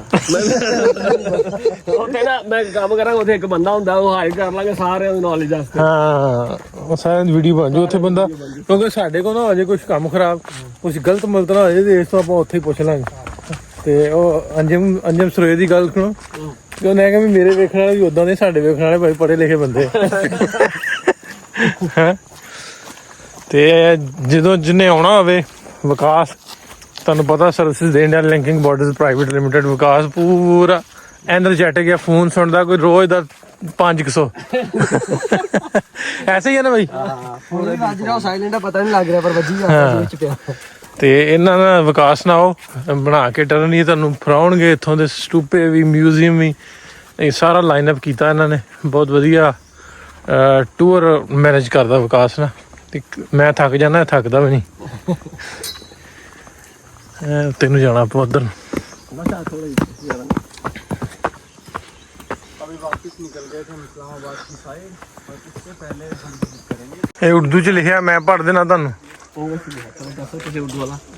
ਉੱਥੇ ਨਾ ਮੈਂ ਕੰਮ ਕਰਾਂਗਾ, ਉੱਥੇ ਇੱਕ ਬੰਦਾ ਹੁੰਦਾ ਉਹ ਹਾਇਰ ਕਰ ਲਾਂਗੇ ਸਾਰਿਆਂ ਨੂੰ ਨੌਲੇਜ ਵਾਸਤੇ। ਹਾਂ ਉਹ ਸਾਰਿਆਂ ਦੀ ਵੀਡੀਓ ਬਣ ਜੂ ਉੱਥੇ ਬੰਦਾ, ਕਿਉਂਕਿ ਸਾਡੇ ਕੋਲ ਨਾ ਹੋ ਜੇ ਕੁਝ ਕੰਮ ਖਰਾਬ, ਕੁਝ ਗਲਤ ਮਲਤ ਨਾ ਹੋ ਜੇ ਤੇ ਇਸ ਤੋਂ ਆਪਾਂ ਉੱਥੇ ਹੀ ਪੁੱਛ ਲਾਂਗੇ। ਤੇ ਉਹ ਅੰਜਮ ਸਰੋਏ ਦੀ ਗੱਲ ਸੁਣੋ ਕਿ ਉਹਨੇ ਕਿਹਾ ਵੀ ਮੇਰੇ ਵੇਖਣ ਵਾਲੇ ਵੀ ਉਦਾਂ ਦੇ, ਸਾਡੇ ਵੇਖਣ ਵਾਲੇ ਭਾਈ ਪੜ੍ਹੇ ਲਿਖੇ ਬੰਦੇ। ਤੇ ਜਦੋਂ ਜਿਹਨੇ ਆਉਣਾ ਹੋਵੇ, ਵਿਕਾਸ ਤੁਹਾਨੂੰ ਪਤਾ ਸਰਵਿਸਿਜ਼ ਦੇ India linking borders private limited, Vikas ਪੂਰਾ ਐਨਰਜੈਟਿਕ ਹੈ, ਫੋਨ ਸੁਣਦਾ ਕੋਈ ਰੋਜ਼ ਦਾ 500। ਐਸੇ ਹੀ ਹੈ ਨਾ ਭਾਈ। ਫੋਨ ਵੀ ਵੱਜ ਰਿਹਾ, ਸਾਇਲੈਂਟ ਆ, ਪਤਾ ਨਹੀਂ ਲੱਗ ਰਿਹਾ ਪਰ ਵੱਜੀ ਜਾਂਦਾ ਵਿੱਚ ਪਿਆ। ਤੇ ਇਹਨਾਂ ਦਾ ਵਿਕਾਸ ਨਾ ਉਹ ਬਣਾ ਕੇ ਟਰਨੀ ਤੁਹਾਨੂੰ ਫਰਾਉਣਗੇ ਇੱਥੋਂ ਦੇ ਸਟੂਪੇ ਵੀ, ਮਿਊਜ਼ੀਅਮ ਵੀ, ਇਹ ਸਾਰਾ ਲਾਈਨ ਅਪ ਕੀਤਾ ਇਹਨਾਂ ਨੇ। ਬਹੁਤ ਵਧੀਆ ਟੂਰ ਮੈਨੇਜ ਕਰਦਾ ਵਿਕਾਸ ਨਾ। ਤੇ ਮੈਂ ਥੱਕ ਜਾਂਦਾ, ਥੱਕਦਾ ਵੀ ਨਹੀਂ। ਤੈਨੂੰ ਜਾਣਾ ਆਪਾਂ ਉੱਧਰ। ਇਹ ਉਰਦੂ ਚ ਲਿਖਿਆ, ਮੈਂ ਪੜ੍ਹ ਦੇਣਾ ਤੁਹਾਨੂੰ।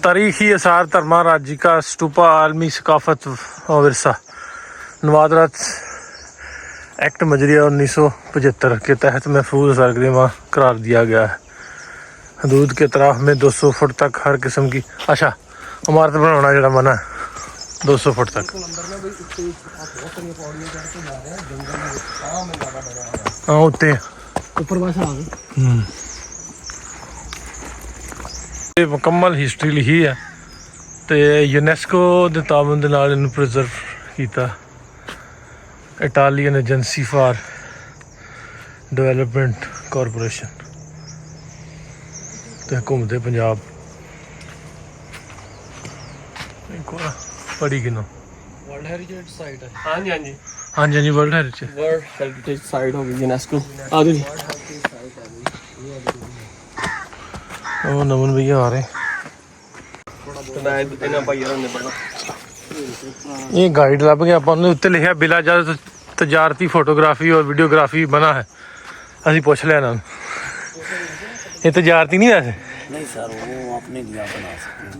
तारीखी आसार धर्मा राजिका स्टूपा आलमी सकाफत और विरसा नवादरात एक्ट मजरिया 1975 के तहत महफूज सरगर्मा करार दिया गया है। हदूद के अतराफ में 200 फुट तक हर किस्म की इमारत बनाना जरा मना है 200 फुट तक। हाँ उत्ते ऊपर बस आ गए। ਇਹ ਮੁਕੰਮਲ ਹਿਸਟਰੀ ਲਿਖੀ ਹੈ ਤੇ ਯੂਨੈਸਕੋ ਦੇ ਤਾਬਨ ਦੇ ਨਾਲ ਇਹਨੂੰ ਪ੍ਰੀਜ਼ਰਵ ਕੀਤਾ। Italian agency for development corporation ਤੇ ਹਕੂਮਤ ਪੰਜਾਬ। ਪੜੀ ਕਿਨੋ ਵਰਲਡ ਹੈਰੀਟੇਜ ਸਾਈਟ ਹੈ। ਹਾਂਜੀ ਹਾਂਜੀ ਹਾਂਜੀ ਹਾਂਜੀ ਵਰਲਡ ਹੈਰੀਟੇਜ ਸਾਈਟ ਹੋ ਗਈ ਯੂਨੈਸਕੋ। ਆ ਜਾਓ ਜੀ। ਉਹ ਨਮਨ ਭਈਆ ਆ ਰਹੇ। ਇਹ गाइड ਲੱਭ ਗਿਆ ਆਪਾਂ ਨੂੰ, ਉੱਤੇ ਲਿਖਿਆ ਬਿਲਾ ਇਜਾਜ਼ਤ ਤਜਾਰਤੀ ਫੋਟੋਗ੍ਰਾਫੀ और वीडियोग्राफी बना है। ਅਸੀਂ ਪੁੱਛ ਲਿਆ ਨਾ, ਇਹ ਤਜਾਰਤੀ ਨਹੀਂ ਵੈਸੇ। नहीं सर, वो अपने लिए बना सकते हैं।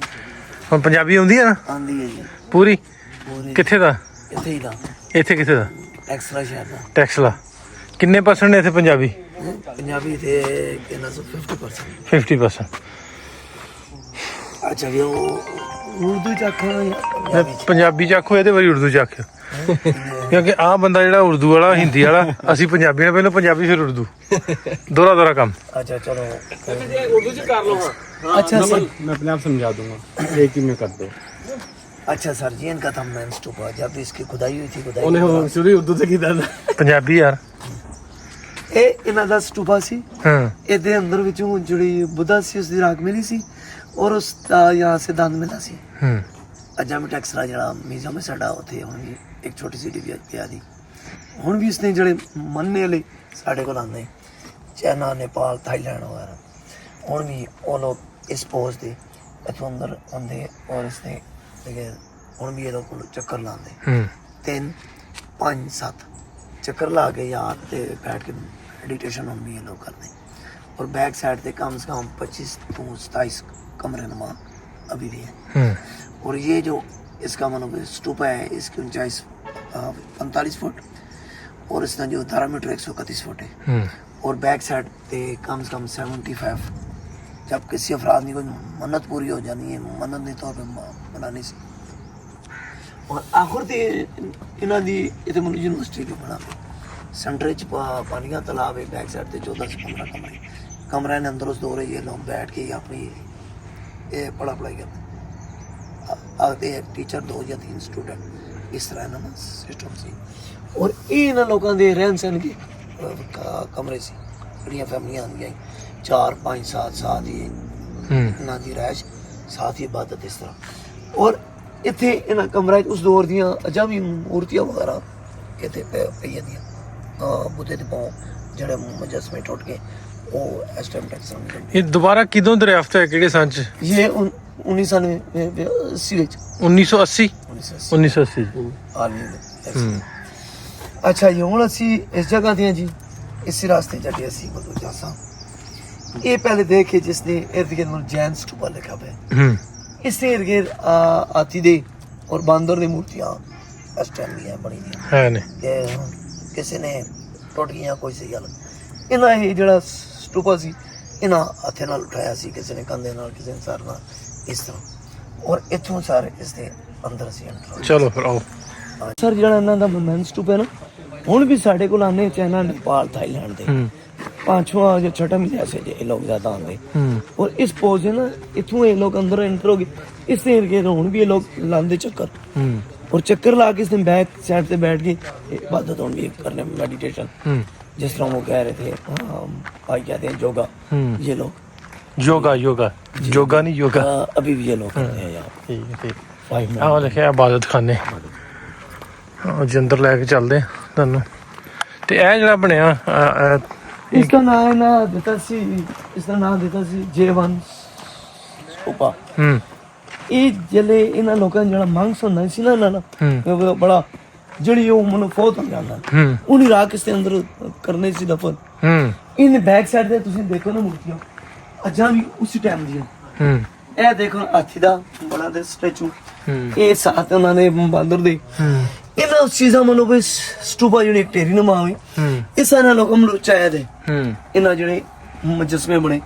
ਹੁਣ ਪੰਜਾਬੀ ਆਉਂਦੀ ਹੈ ਨਾ आंधी है जी ਪੂਰੀ? पूरी ਕਿੱਥੇ ਦਾ? इथे ही था ਇੱਥੇ ਕਿੱਥੇ ਦਾ? एक्स्ट्रा शहर था। ਟੈਕਸਲਾ। ਕਿੰਨੇ ਪਰਸੈਂਟ ਨੇ ਇੱਥੇ ਪੰਜਾਬੀ? पंजाबी थे कहना सो 50%। 50%। अच्छा वो उर्दू चाखा ਪੰਜਾਬੀ ਚ ਆਖੋ ਇਹਦੇ ਵਾਰੀ ਉਰਦੂ ਚ ਆਖਿਓ, ਕਿਉਂਕਿ ਆਹ ਬੰਦਾ ਜਿਹੜਾ ਉਰਦੂ ਵਾਲਾ ਹਿੰਦੀ ਵਾਲਾ, ਅਸੀਂ ਪੰਜਾਬੀ ਨਾਲ ਪਹਿਲਾਂ ਪੰਜਾਬੀ ਫਿਰ ਉਰਦੂ, ਦੋਹਰਾ ਕੰਮ। अच्छा चलो ਉਰਦੂ ਚ ਕਰ ਲਓ। अच्छा सर, मैं अपने आप समझा दूंगा, एक ही में कर दो। अच्छा सर जी, इनका था मेन स्टूपा, जब इसकी खुदाई हुई थी, ਉਹਨੇ खुदाई ਸ਼ੁਰੂ ਉਰਦੂ ਤੇ ਕੀਤਾ। ਪੰਜਾਬੀ ਯਾਰ। ਇਹ ਇਹਨਾਂ ਦਾ ਸਟੂਪਾ ਸੀ। ਹਾਂ ਇਹਦੇ ਅੰਦਰ ਵਿੱਚੋਂ ਜਿਹੜੀ ਬੁੱਧਾ ਸੀ ਉਸ ਦੀ ਰਾਖ ਮਿਲੀ ਸੀ ਔਰ ਉਸ ਦਾ यहाँ से दंद मिला ਸੀ। ਹੂੰ ਅਜਾ ਮੈਂ ਟੈਕਸਲਾ ਜਿਹੜਾ ਮਿਊਜ਼ੀਅਮ ਹੈ ਸਾਡਾ, ਉੱਥੇ ਹੁਣ ਵੀ ਇੱਕ ਛੋਟੀ ਸੀ ਡਿਬੀ ਪਿਆ ਦੀ। ਹੁਣ ਵੀ ਇਸਨੇ ਜਿਹੜੇ ਮੰਨਣੇ ਲਈ ਸਾਡੇ ਕੋਲ ਆਉਂਦੇ ਚਾਈਨਾ, ਨੇਪਾਲ, ਥਾਈਲੈਂਡ ਵਗੈਰਾ, ਹੁਣ ਵੀ ਉਹ ਲੋਕ ਇਸ ਪੋਜ ਦੇ ਇੱਥੋਂ ਅੰਦਰ ਆਉਂਦੇ ਔਰ ਇਸਨੇ ਹੁਣ ਵੀ ਇਹ ਲੋਕ ਚੱਕਰ ਲਾਉਂਦੇ। ਹੂੰ 3 5 7 ਚੱਕਰ ਲਾ ਕੇ ਯਾਰ ਤੇ ਬੈਠ ਕੇ मेडिटेशन हम भी ये लोग करते हैं। और बैक साइड पे कम से कम 25 to 27 कमरे नुमा अभी भी है। और ये जो इसका मतलब स्टूपा है, इसकी ऊंचाई 45 फुट और इसका जो पैरामीटर 131 फुट है। और बैक साइड पे कम से कम 75। जब किसी अफराद की कोई मन्नत पूरी हो जानी है, मन्नत के तौर पर बनाने से, और आखिर ते इन्हों की इतने मुझे यूनिवर्सिटी जो बना सेंटर पानी का तालाब है, बैक साइड से 14 से 15 कमरे ने अंदर उस दौरे ये लोग बैठ के अपनी ये पढ़ाई करते आते हैं। टीचर 2 या 3 स्टूडेंट, इस तरह ना सिस्टम से। और इन लोगों के रहन सहन के कमरे से बड़िया फैमिलियां आंदियां 4 5 7 साथ ही इन्हों की रहायश, साथ ही इबादत, इस तरह। और ਇੱਥੇ ਇਹਨਾਂ ਕਮਰਾ 'ਚ ਉਸ ਦੌਰ ਦੀਆਂ ਅਜਾਂ ਵੀ ਮੂਰਤੀਆਂ ਵਗੈਰਾ ਇੱਥੇ ਪਈਆਂ ਦੀਆਂ ਬੁੱਧੇ ਦੇ ਪਾਉ ਜਿਹੜੇ ਮੁਜੱਸਮੇ ਟੁੱਟ ਗਏ ਉਹ ਇਸ ਟਾਈਮ ਤੱਕ ਸਮਝ ਇਹ ਦੁਬਾਰਾ ਕਿਦੋਂ ਦਰਿਆਫਤ ਹੋਇਆ, ਕਿਹੜੇ ਸਾਲ ਚ? ਇਹ 1980 ਵਿੱਚ 1980 1980 ਆਰਮੀ ਦੇ। ਅੱਛਾ ਜੀ ਹੁਣ ਅਸੀਂ ਇਸ ਜਗ੍ਹਾ ਤੇ ਹਾਂ ਜੀ, ਇਸੇ ਰਾਸਤੇ ਚੱਲੇ ਅਸੀਂ ਗੁਰੂ ਜਾਸਾ। ਇਹ ਪਹਿਲੇ ਦੇਖੇ ਜਿਸਨੇ ਇਰਦ ਗਿਰਦ ਨੂੰ ਜੈਨ ਸਟੂਪਾ ਲਿਖਾ ਹੋਇਆ, ਇਸੇ ਇਰਦ ਗਿਰਦ ਹਾਥੀ ਦੇ ਔਰ ਬਾਂਦਰ ਦੀ ਮੂਰਤੀਆਂ ਇਸ ਟਾਈਮ ਦੀਆਂ ਬਣੀ ਦੀਆਂ ਹੈ ਨੇ। ਤੇ ਕਿਸੇ ਨੇ ਟੁੱਟ ਗਈਆਂ ਕੋਈ ਸਹੀ ਗੱਲ। ਇਹਨਾਂ ਇਹ ਜਿਹੜਾ ਸਟੂਪਾ ਸੀ ਇਹਨਾਂ ਹੱਥੇ ਨਾਲ ਉਠਾਇਆ ਸੀ, ਕਿਸੇ ਨੇ ਕੰਧੇ ਨਾਲ, ਕਿਸੇ ਨੇ ਸਰ ਨਾਲ, ਇਸ ਤਰ੍ਹਾਂ। ਔਰ ਇੱਥੋਂ ਸਾਰੇ ਇਸ ਦੇ ਅੰਦਰ ਅਸੀਂ ਐਂਟਰ ਚਲੋ ਫਿਰ ਆਓ। ਸਰ ਜਿਹੜਾ ਇਹਨਾਂ ਦਾ ਮੈਨ ਸਟੂਪ ਹੈ ਨਾ, ਹੁਣ ਵੀ ਸਾਡੇ ਕੋਲ ਆਨੇ ਚਾਈਨਾ, ਨੇਪਾਲ, थाईलैंड ਦੇ पांचवा या छठा मिला से ये लोग ज्यादा आते और इस पोज है ना इथों ये लोग अंदर एंटर हो गए, इस एरिया के हुण भी ये लोग लांदे चक्कर और चक्कर ला के इसने बैक साइड पे बैठ के इबादत हुण भी करने मेडिटेशन जिस तरह वो कह रहे थे भाई कहते हैं योगा, ये लोग योगा योगा योगा नहीं योगा अभी भी ये लोग करते हैं यार। ठीक है ठीक। ਆਹ ਲਿਖਿਆ ਇਬਾਦਤ ਖਾਨੇ, ਅੱਜ ਅੰਦਰ ਲੈ ਕੇ ਚੱਲਦੇ ਆ ਤੁਹਾਨੂੰ। ਤੇ ਇਹ ਜਿਹੜਾ ਬਣਿਆ इसका नाम है ना देता सी, इसका नाम देता सी J1 ਸਟੂਪਾ। ਇਹ ਜਿਹੜੇ ਇਹਨਾਂ ਲੋਕਾਂ ਦਾ ਜਿਹੜਾ ਮੰਗਸ ਹੁੰਦਾ ਸੀ ਨਾ ਇਹਨਾਂ ਦਾ ਬੜਾ, ਜਿਹੜੀ ਉਹ ਮਨ ਫੌਤ ਹੋ ਜਾਂਦਾ ਉਹਨੇ ਰਾਖ ਇਸ ਦੇ ਅੰਦਰ ਕਰਨੇ ਸੀ ਦਫਨ। ਇਹਨੇ ਬੈਕ ਸਾਈਡ ਤੇ ਤੁਸੀਂ ਦੇਖੋ ਨਾ ਮੂਰਤੀਆਂ ਅਜਾਂ ਵੀ ਉਸੇ ਟਾਈਮ ਦੀਆਂ। ਇਹ ਦੇਖੋ ਹਾਥੀ ਦਾ ਬੜਾ ਦੇ ਸਟੈਚੂ, ਇਹ ਸਾਥ ਉਹਨਾਂ ਨੇ ਬਾਂਦਰ ਦੇ। ਇਹਨਾਂ ਚੀਜ਼ਾਂ ਮਨੋ ਵੀ ਸਟੂਪਾ ਜਿਹੜੀ ਇੱਕ ਢੇਰੀ ਨਮਾ ਹੋਈ, ਇਸ ਨਾਲ ਲੋਕਾਂ ਨੂੰ ਚਾਹਿਆ ਦੇ ਇਹਨਾਂ ਜਿਹੜੇ ਮੁਜੱਸਮੇ ਬਣੇ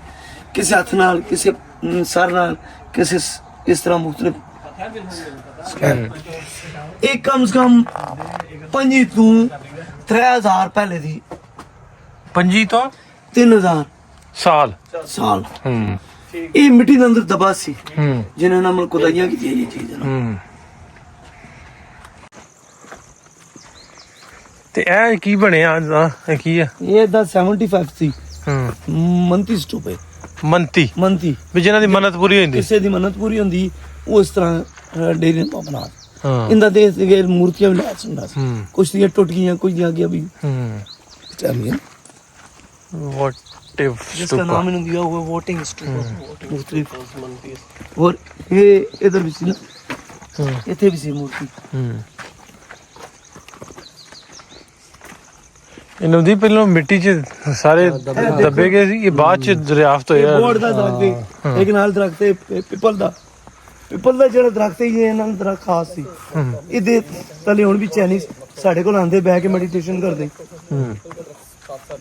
ਕਿਸੇ ਹੱਥ ਨਾਲ, ਕਿਸੇ ਸਰ ਨਾਲ, ਕਿਸੇ ਇਸ ਤਰ੍ਹਾਂ ਮੁਖਤਲਿਫ। ਇਹ ਕਮ ਸੇ ਕਮ 5 ਤੋਂ 3000 ਪਹਿਲੇ ਦੀ, 5 ਤੋਂ 3000 ਸਾਲ। ਇਹ ਮਿੱਟੀ ਦੇ ਅੰਦਰ ਦਬਾ ਸੀ ਜਿਨ੍ਹਾਂ ਨਾਲ ਖੁਦਾਈਆਂ ਕੀਤੀਆਂ ਇਹ ਚੀਜ਼ ਨਾ। ਤੇ ਇਹ ਕੀ ਬਣਿਆ ਅੱਜ ਦਾ, ਇਹ ਕੀ ਆ? ਇਹ ਦਾ 75 ਸੀ ਮੰਤੀ ਸਟੂਪ ਹੈ। ਮੰਤੀ ਵੀ ਜਿਹਨਾਂ ਦੀ ਮੰਨਤ ਪੂਰੀ ਹੁੰਦੀ, ਕਿਸੇ ਦੀ ਮੰਨਤ ਪੂਰੀ ਹੁੰਦੀ ਉਹ ਇਸ ਤਰ੍ਹਾਂ ਡੇਰੇ ਨੂੰ ਬਣਾ ਇੰਦਾ ਦੇ ਸੀਗੇ। ਮੂਰਤੀਆਂ ਵੀ ਲੈ ਹੁੰਦਾ ਸੀ, ਕੁਛ ਦੀਆਂ ਟੁੱਟ ਗਈਆਂ, ਕੁਝ ਦੀਆਂ ਅੱਗੇ ਅਭੀ ਚੱਲੀਆਂ। ਵਾਟ ਇਫ जिसका नाम इन्होंने दिया हुआ वोटिंग स्टूप मुख्तलिफ। और ये इधर भी सी ना, इथे भी सी मूर्ति। ਇਹਨਾਂ ਦੀ ਪਹਿਲਾਂ ਮਿੱਟੀ 'ਚ ਸਾਰੇ ਦੱਬੇ ਗਏ ਸੀ, ਇਹ ਬਾਅਦ 'ਚ ਦਰਿਆਫਤ ਹੋਇਆ। बोर्ड ਦਾ ਦਰਖਤ ਹੈ, ਇੱਕ ਨਾਲ ਦਰਖਤ ਹੈ ਪਿੱਪਲ ਦਾ ਜਿਹੜਾ ਦਰਖਤ ਹੈ ਇਹ ਇਹਨਾਂ ਦਾ ਦਰਖਤ ਖਾਸ ਸੀ। ਇਹਦੇ ਥੱਲੇ ਹੁਣ ਵੀ ਚਾਈਨੀਜ਼ ਸਾਡੇ ਕੋਲ ਆਂਦੇ ਬਹਿ ਕੇ ਮੈਡੀਟੇਸ਼ਨ ਕਰਦੇ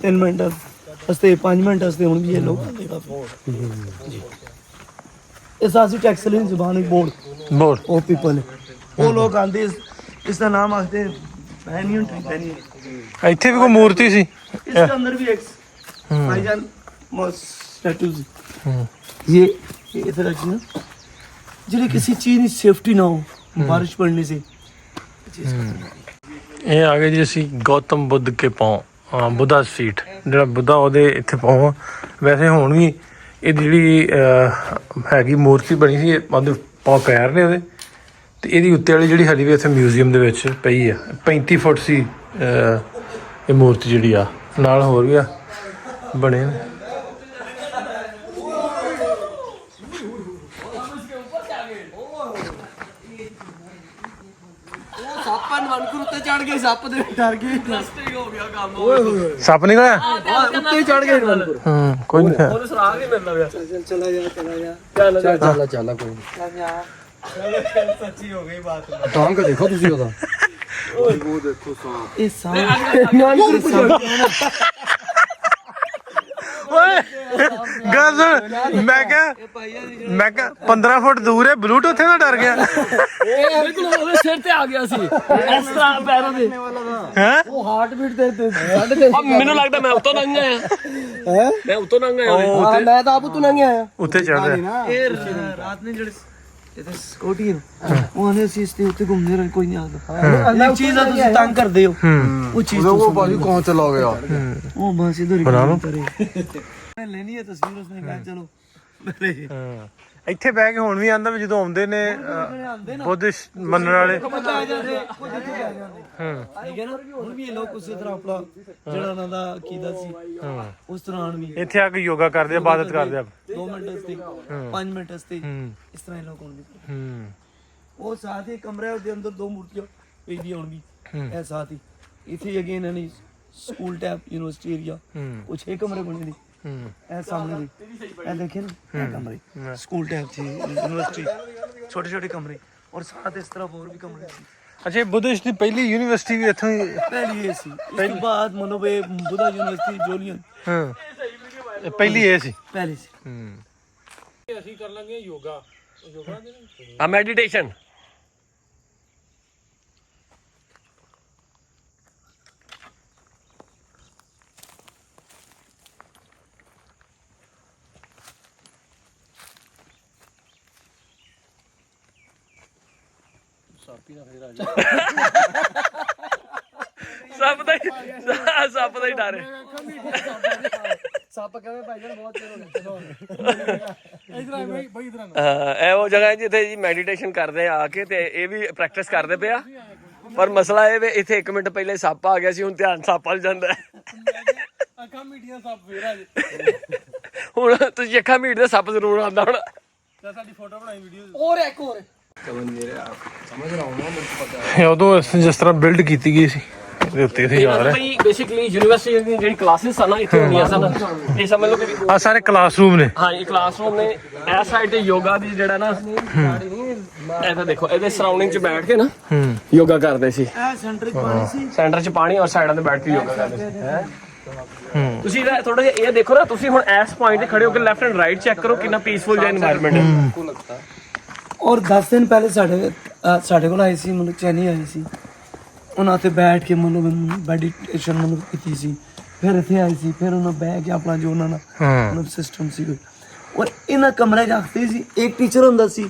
3 ਮਿੰਟ ਵਾਸਤੇ, 5 ਮਿੰਟ ਵਾਸਤੇ ਹੁਣ ਵੀ ਇਹ ਲੋਕ ਆਂਦੇ ਕਾਫੀ ਜੀ। ਇਹ ਸਾਸੀ ਟੈਕਸਲਿਨ ਜ਼ੁਬਾਨ ਬੋਰਡ ਉਹ ਪੀਪਲ ਉਹ ਲੋਕ ਆਂਦੇ, ਇਸ ਦਾ ਨਾਮ ਆਖਦੇ ਪੈਨੀਅਨ ਟ੍ਰੀ। ਪੈਨੀਅਨ ਇੱਥੇ ਵੀ ਕੋਈ ਮੂਰਤੀ ਸੀ, इसके अंदर भी एक भाईजान स्टैटू ਸੀ। ये इधर रखी ना ਜਿਹੜੀ ਕਿਸੇ ਚੀਜ਼ ਦੀ ਸੇਫਟੀ ਨਾ ਹੋ, ਬਾਰਿਸ਼ ਪੜਨੇ ਸੇ। ਇਹ ਆ ਗਏ ਜੀ ਅਸੀਂ ਗੌਤਮ ਬੁੱਧ ਕੇ ਪਾਉ, ਬੁੱਧਾ ਸਟਰੀਟ, ਜਿਹੜਾ ਬੁੱਧਾ ਉਹਦੇ ਇੱਥੇ ਪਾਉ। ਵੈਸੇ ਹੁਣ ਵੀ ਇਹ ਜਿਹੜੀ ਹੈਗੀ ਮੂਰਤੀ ਬਣੀ ਸੀ, ਉਹਦੇ ਪਾਉ ਪੈਰ ਨੇ ਉਹਦੇ, ਤੇ ਇਹਦੀ ਉੱਤੇ ਵਾਲੀ ਜਿਹੜੀ ਹਲੀ ਵੀ ਇੱਥੇ ਮਿਊਜ਼ੀਅਮ ਦੇ ਵਿੱਚ ਪਈ ਆ। 35 ਫੁੱਟ ਸੀ ਇਹ ਮੂਰਤੀ ਜਿਹੜੀ ਆ, ਨਾਲ ਹੋਰ ਵੀ ਆ ਬਣੇ ਨੇ। ਚੜ ਗਏ ਸੱਪ ਦੇ, ਡਰ ਗਏ, ਰਸਤੇ ਹੋ ਗਿਆ ਕੰਮ। ਸੱਪ ਨਿਕਲਿਆ ਉੱਤੇ ਚੜ ਗਏ ਨਵਨਪੁਰ। ਕੋਈ ਨਹੀਂ ਉਹਨੂੰ ਸੁਰਾਗ ਨਹੀਂ ਮਿਲਦਾ ਪਿਆ। ਚਲਾ ਜਾ ਕੋਈ ਸੱਚੀ ਹੋ ਗਈ ਬਾਤ। ਟਾਂਗ ਦੇਖੋ ਤੁਸੀਂ ਉਹਦਾ, ਉਹ ਦੇਖੋ ਸਾਹ ਇਹ ਸਾਹ ਓਏ ਗੱਲ ਸੁਣ, ਮੈਂ ਕਿਹਾ 15 ਫੁੱਟ ਦੂਰ ਹੈ, ਬਲੂਟੂਥ ਨਾਲ ਡਰ ਗਿਆ। ਬਿਲਕੁਲ ਉਹਦੇ ਸਿਰ ਤੇ ਆ ਗਿਆ ਸੀ ਇਸ ਤਰ੍ਹਾਂ ਪੈਰਾਂ ਦੇ। ਹੈ ਉਹ ਹਾਰਟ ਬੀਟ ਤੇ 3.5 ਮੈਨੂੰ ਲੱਗਦਾ ਮੈਂ ਉੱਤੋਂ ਲੰਘ ਆਇਆ। ਮੈਂ ਉੱਤੋਂ ਲੰਘ ਆਇਆ, ਮੈਂ ਤਾਂ ਆਪ ਉੱਤੋਂ ਲੰਘ ਆਇਆ। ਉੱਤੇ ਚੜ ਰਿਹਾ। ਇਹ ਰਾਤ ਨੇ ਜਿਹੜੇ ਇਹਦੇ ਸਕੋਟੀ ਉਹ ਆਨੇ ਅਸੀਂ ਇਸ ਤੇ ਉੱਤੇ ਘੁੰਮਦੇ ਰਹੇ, ਕੋਈ ਨਹੀਂ ਆਦਾ। ਇੱਕ ਚੀਜ਼ ਆ ਤੁਸੀਂ ਤੰਗ ਕਰਦੇ ਹੋ, ਉਹ ਚੀਜ਼ ਉਹ ਭਾਜੀ ਕੌਣ ਚਲਾ ਗਿਆ ਉਹ ਬਸ ਇਧਰ ਹੀ ਬਣਾ ਲਓ। ਲੈਣੀ ਹੈ ਤਸਵੀਰ, ਉਸਨੇ ਕਹਾ ਚਲੋ ਇੱਥੇ ਬਹਿ ਕੇ ਹੁਣ ਵੀ ਆਂਦਾ ਵੀ ਜਦੋਂ ਆਉਂਦੇ ਨੇ ਬੁੱਧਿਸਟ ਮੰਨਣ ਵਾਲੇ ਠੀਕ ਹੈ ਨਾ ਹੁਣ ਵੀ ਇਹ ਲੋਕ ਉਸੇ ਤਰ੍ਹਾਂ ਆਪਣਾ ਜਿਹੜਾ ਉਹਨਾਂ ਦਾ ਅਕੀਦਾ ਸੀ ਉਸ ਤਰ੍ਹਾਂ ਵੀ ਇੱਥੇ ਆ ਕੇ ਯੋਗਾ ਕਰਦੇ ਆ, ਇਬਾਦਤ ਕਰਦੇ ਆ। 2 ਮਿੰਟ ਵਾਸਤੇ 5 ਮਿੰਟ ਵਾਸਤੇ ਇਸ ਤਰ੍ਹਾਂ ਇਹ ਲੋਕ ਹੁੰਦੇ ਉਹ ਸਾਥ ਹੀ ਕਮਰੇ ਉਹਦੇ ਅੰਦਰ 2 ਮੂਰਤੀਆਂ ਪਈਆਂ ਹੋਣ ਵੀ ਇਹ ਸਾਥ ਹੀ ਇੱਥੇ ਅਗੇਨ ਇਹਨਾਂ ਸਕੂਲ ਟੈਪ ਯੂਨੀਵਰਸਿਟੀ ਏਰੀਆ ਕੁਝ 6 ਕਮਰੇ ਬਣੇ ਨੇ ਇਹ ਸਾਹਮਣੇ ਇਹ ਦੇਖੇ ਨਾ ਇਹ ਕਮਰੇ ਸਕੂਲ ਟੈਪ ਸੀ ਯੂਨੀਵਰਸਿਟੀ ਛੋਟੇ ਛੋਟੇ ਕਮਰੇ ਔਰ ਸਾਥ ਇਸ ਤਰ੍ਹਾਂ ਹੋਰ ਵੀ ਕਮਰੇ ਸੀ। ਅੱਛਾ, ਬੁੱਧਿਸਟ ਦੀ ਪਹਿਲੀ ਯੂਨੀਵਰਸਿਟੀ ਵੀ ਇੱਥੋਂ ਹੀ ਪਹਿਲੀ ਇਹ ਸੀ ਇਸ ਤੋਂ ਬਾਅਦ ਮਨੋ ਬੇ ਬੁੱਧਾ ਯੂਨੀਵਰਸਿਟੀ ਜੋਲੀਅਨ ਇਹ ਪਹਿਲੀ ਇਹ ਸੀ। ਪਹਿਲੀ ਸੀ। ਅਸੀਂ ਕਰ ਲਾਂਗੇ ਯੋਗਾ ਆ ਮੈਡੀਟੇਸ਼ਨ ਸੱਪ ਦਾ ਹੀ ਡਰ ਹੈ। ਸੱਪ ਕਿਵੇਂ ਭਾਈ ਜਾਨ ਬਹੁਤ ਚਿਰ ਹੋ ਗਿਆ ਇਹ ਉਹ ਜਗ੍ਹਾ ਹੈ ਜਿੱਥੇ ਜੀ ਮੈਡੀਟੇਸ਼ਨ ਕਰਦੇ ਆ ਕੇ ਤੇ ਇਹ ਵੀ ਪ੍ਰੈਕਟਿਸ ਕਰਦੇ ਪਿਆ ਪਰ ਮਸਲਾ ਇਹ ਵੇ ਇੱਥੇ 1 ਮਿੰਟ ਪਹਿਲੇ ਸੱਪ ਆ ਗਿਆ ਸੀ ਹੁਣ ਧਿਆਨ ਸੱਪ ਵੱਲ ਜਾਂਦਾ ਅੱਖਾਂ ਮੀਟੀਆਂ ਸੱਪ ਫੇਰ ਆ ਜੇ ਹੁਣ ਤੁਸੀਂ ਅੱਖਾਂ ਮੀਟਦੇ ਸੱਪ ਜ਼ਰੂਰ ਆਉਂਦਾ ਹੁਣ ਸਾਡੀ ਫੋਟੋ ਬਣਾਈ ਵੀਡੀਓ ਹੋਰ ਇੱਕ ਹੋਰ ਉਦੋਂ ਜਿਸ ਤਰ੍ਹਾਂ ਬਿਲਡ ਕੀਤੀ ਗਈ ਸੀ ਇਹਦੇ ਉੱਤੇ ਅਸੀਂ ਜਾ ਰਹੇ ਬਈ ਬੇਸਿਕਲੀ ਯੂਨੀਵਰਸਿਟੀ ਦੀ ਜਿਹੜੀ ਕਲਾਸਿਸ ਆ ਨਾ ਇੱਥੇ ਹੁੰਦੀਆਂ ਸਨ ਇਹ ਸਮਝ ਲਓ ਕਿ ਆ ਸਾਰੇ ਕਲਾਸਰੂਮ ਨੇ। ਹਾਂ ਇਹ ਕਲਾਸਰੂਮ ਨੇ ਇਸ ਸਾਈਡ ਤੇ ਯੋਗਾ ਦੀ ਜਿਹੜਾ ਨਾ ਇਹ ਤਾਂ ਦੇਖੋ ਇਹਦੇ ਸਰਾਊਂਡਿੰਗ 'ਚ ਬੈਠ ਕੇ ਨਾ ਯੋਗਾ ਕਰਦੇ ਸੀ। ਇਹ ਸੈਂਟਰ 'ਚ ਪਾਣੀ ਸੀ ਸੈਂਟਰ 'ਚ ਪਾਣੀ ਔਰ ਸਾਈਡਾਂ ਤੇ ਬੈਠ ਕੇ ਯੋਗਾ ਕਰਦੇ ਸੀ। ਤੁਸੀਂ ਥੋੜਾ ਜਿਹਾ ਇਹ ਦੇਖੋ ਨਾ ਤੁਸੀਂ ਹੁਣ ਇਸ ਪੁਆਇੰਟ ਤੇ ਖੜੇ ਹੋ ਕੇ ਲੈਫਟ ਐਂਡ ਰਾਈਟ ਚੈੱਕ ਕਰੋ ਕਿੰਨਾ ਪੀਸਫੁਲ ਜਿਹਾ এনवायरमेंट ਹੈ। ਔਰ 10 ਦਿਨ ਪਹਿਲੇ ਸਾਡੇ ਕੋਲ ਆਏ ਸੀ ਮਤਲਬ ਚੈਨੀ ਆਏ ਸੀ ਉਹਨਾਂ ਤੇ ਬੈਠ ਕੇ ਮਤਲਬ ਮੈਡੀਟੇਸ਼ਨ ਮਤਲਬ ਕੀਤੀ ਸੀ ਫਿਰ ਇੱਥੇ ਆਏ ਸੀ ਫਿਰ ਉਹਨਾਂ ਬਹਿ ਕੇ ਆਪਣਾ ਜੋ ਉਹਨਾਂ ਦਾ ਮਤਲਬ ਸਿਸਟਮ ਸੀ ਔਰ ਇਹਨਾਂ ਕਮਰੇ ਰੱਖਦੇ ਸੀ ਇੱਕ ਟੀਚਰ ਹੁੰਦਾ ਸੀ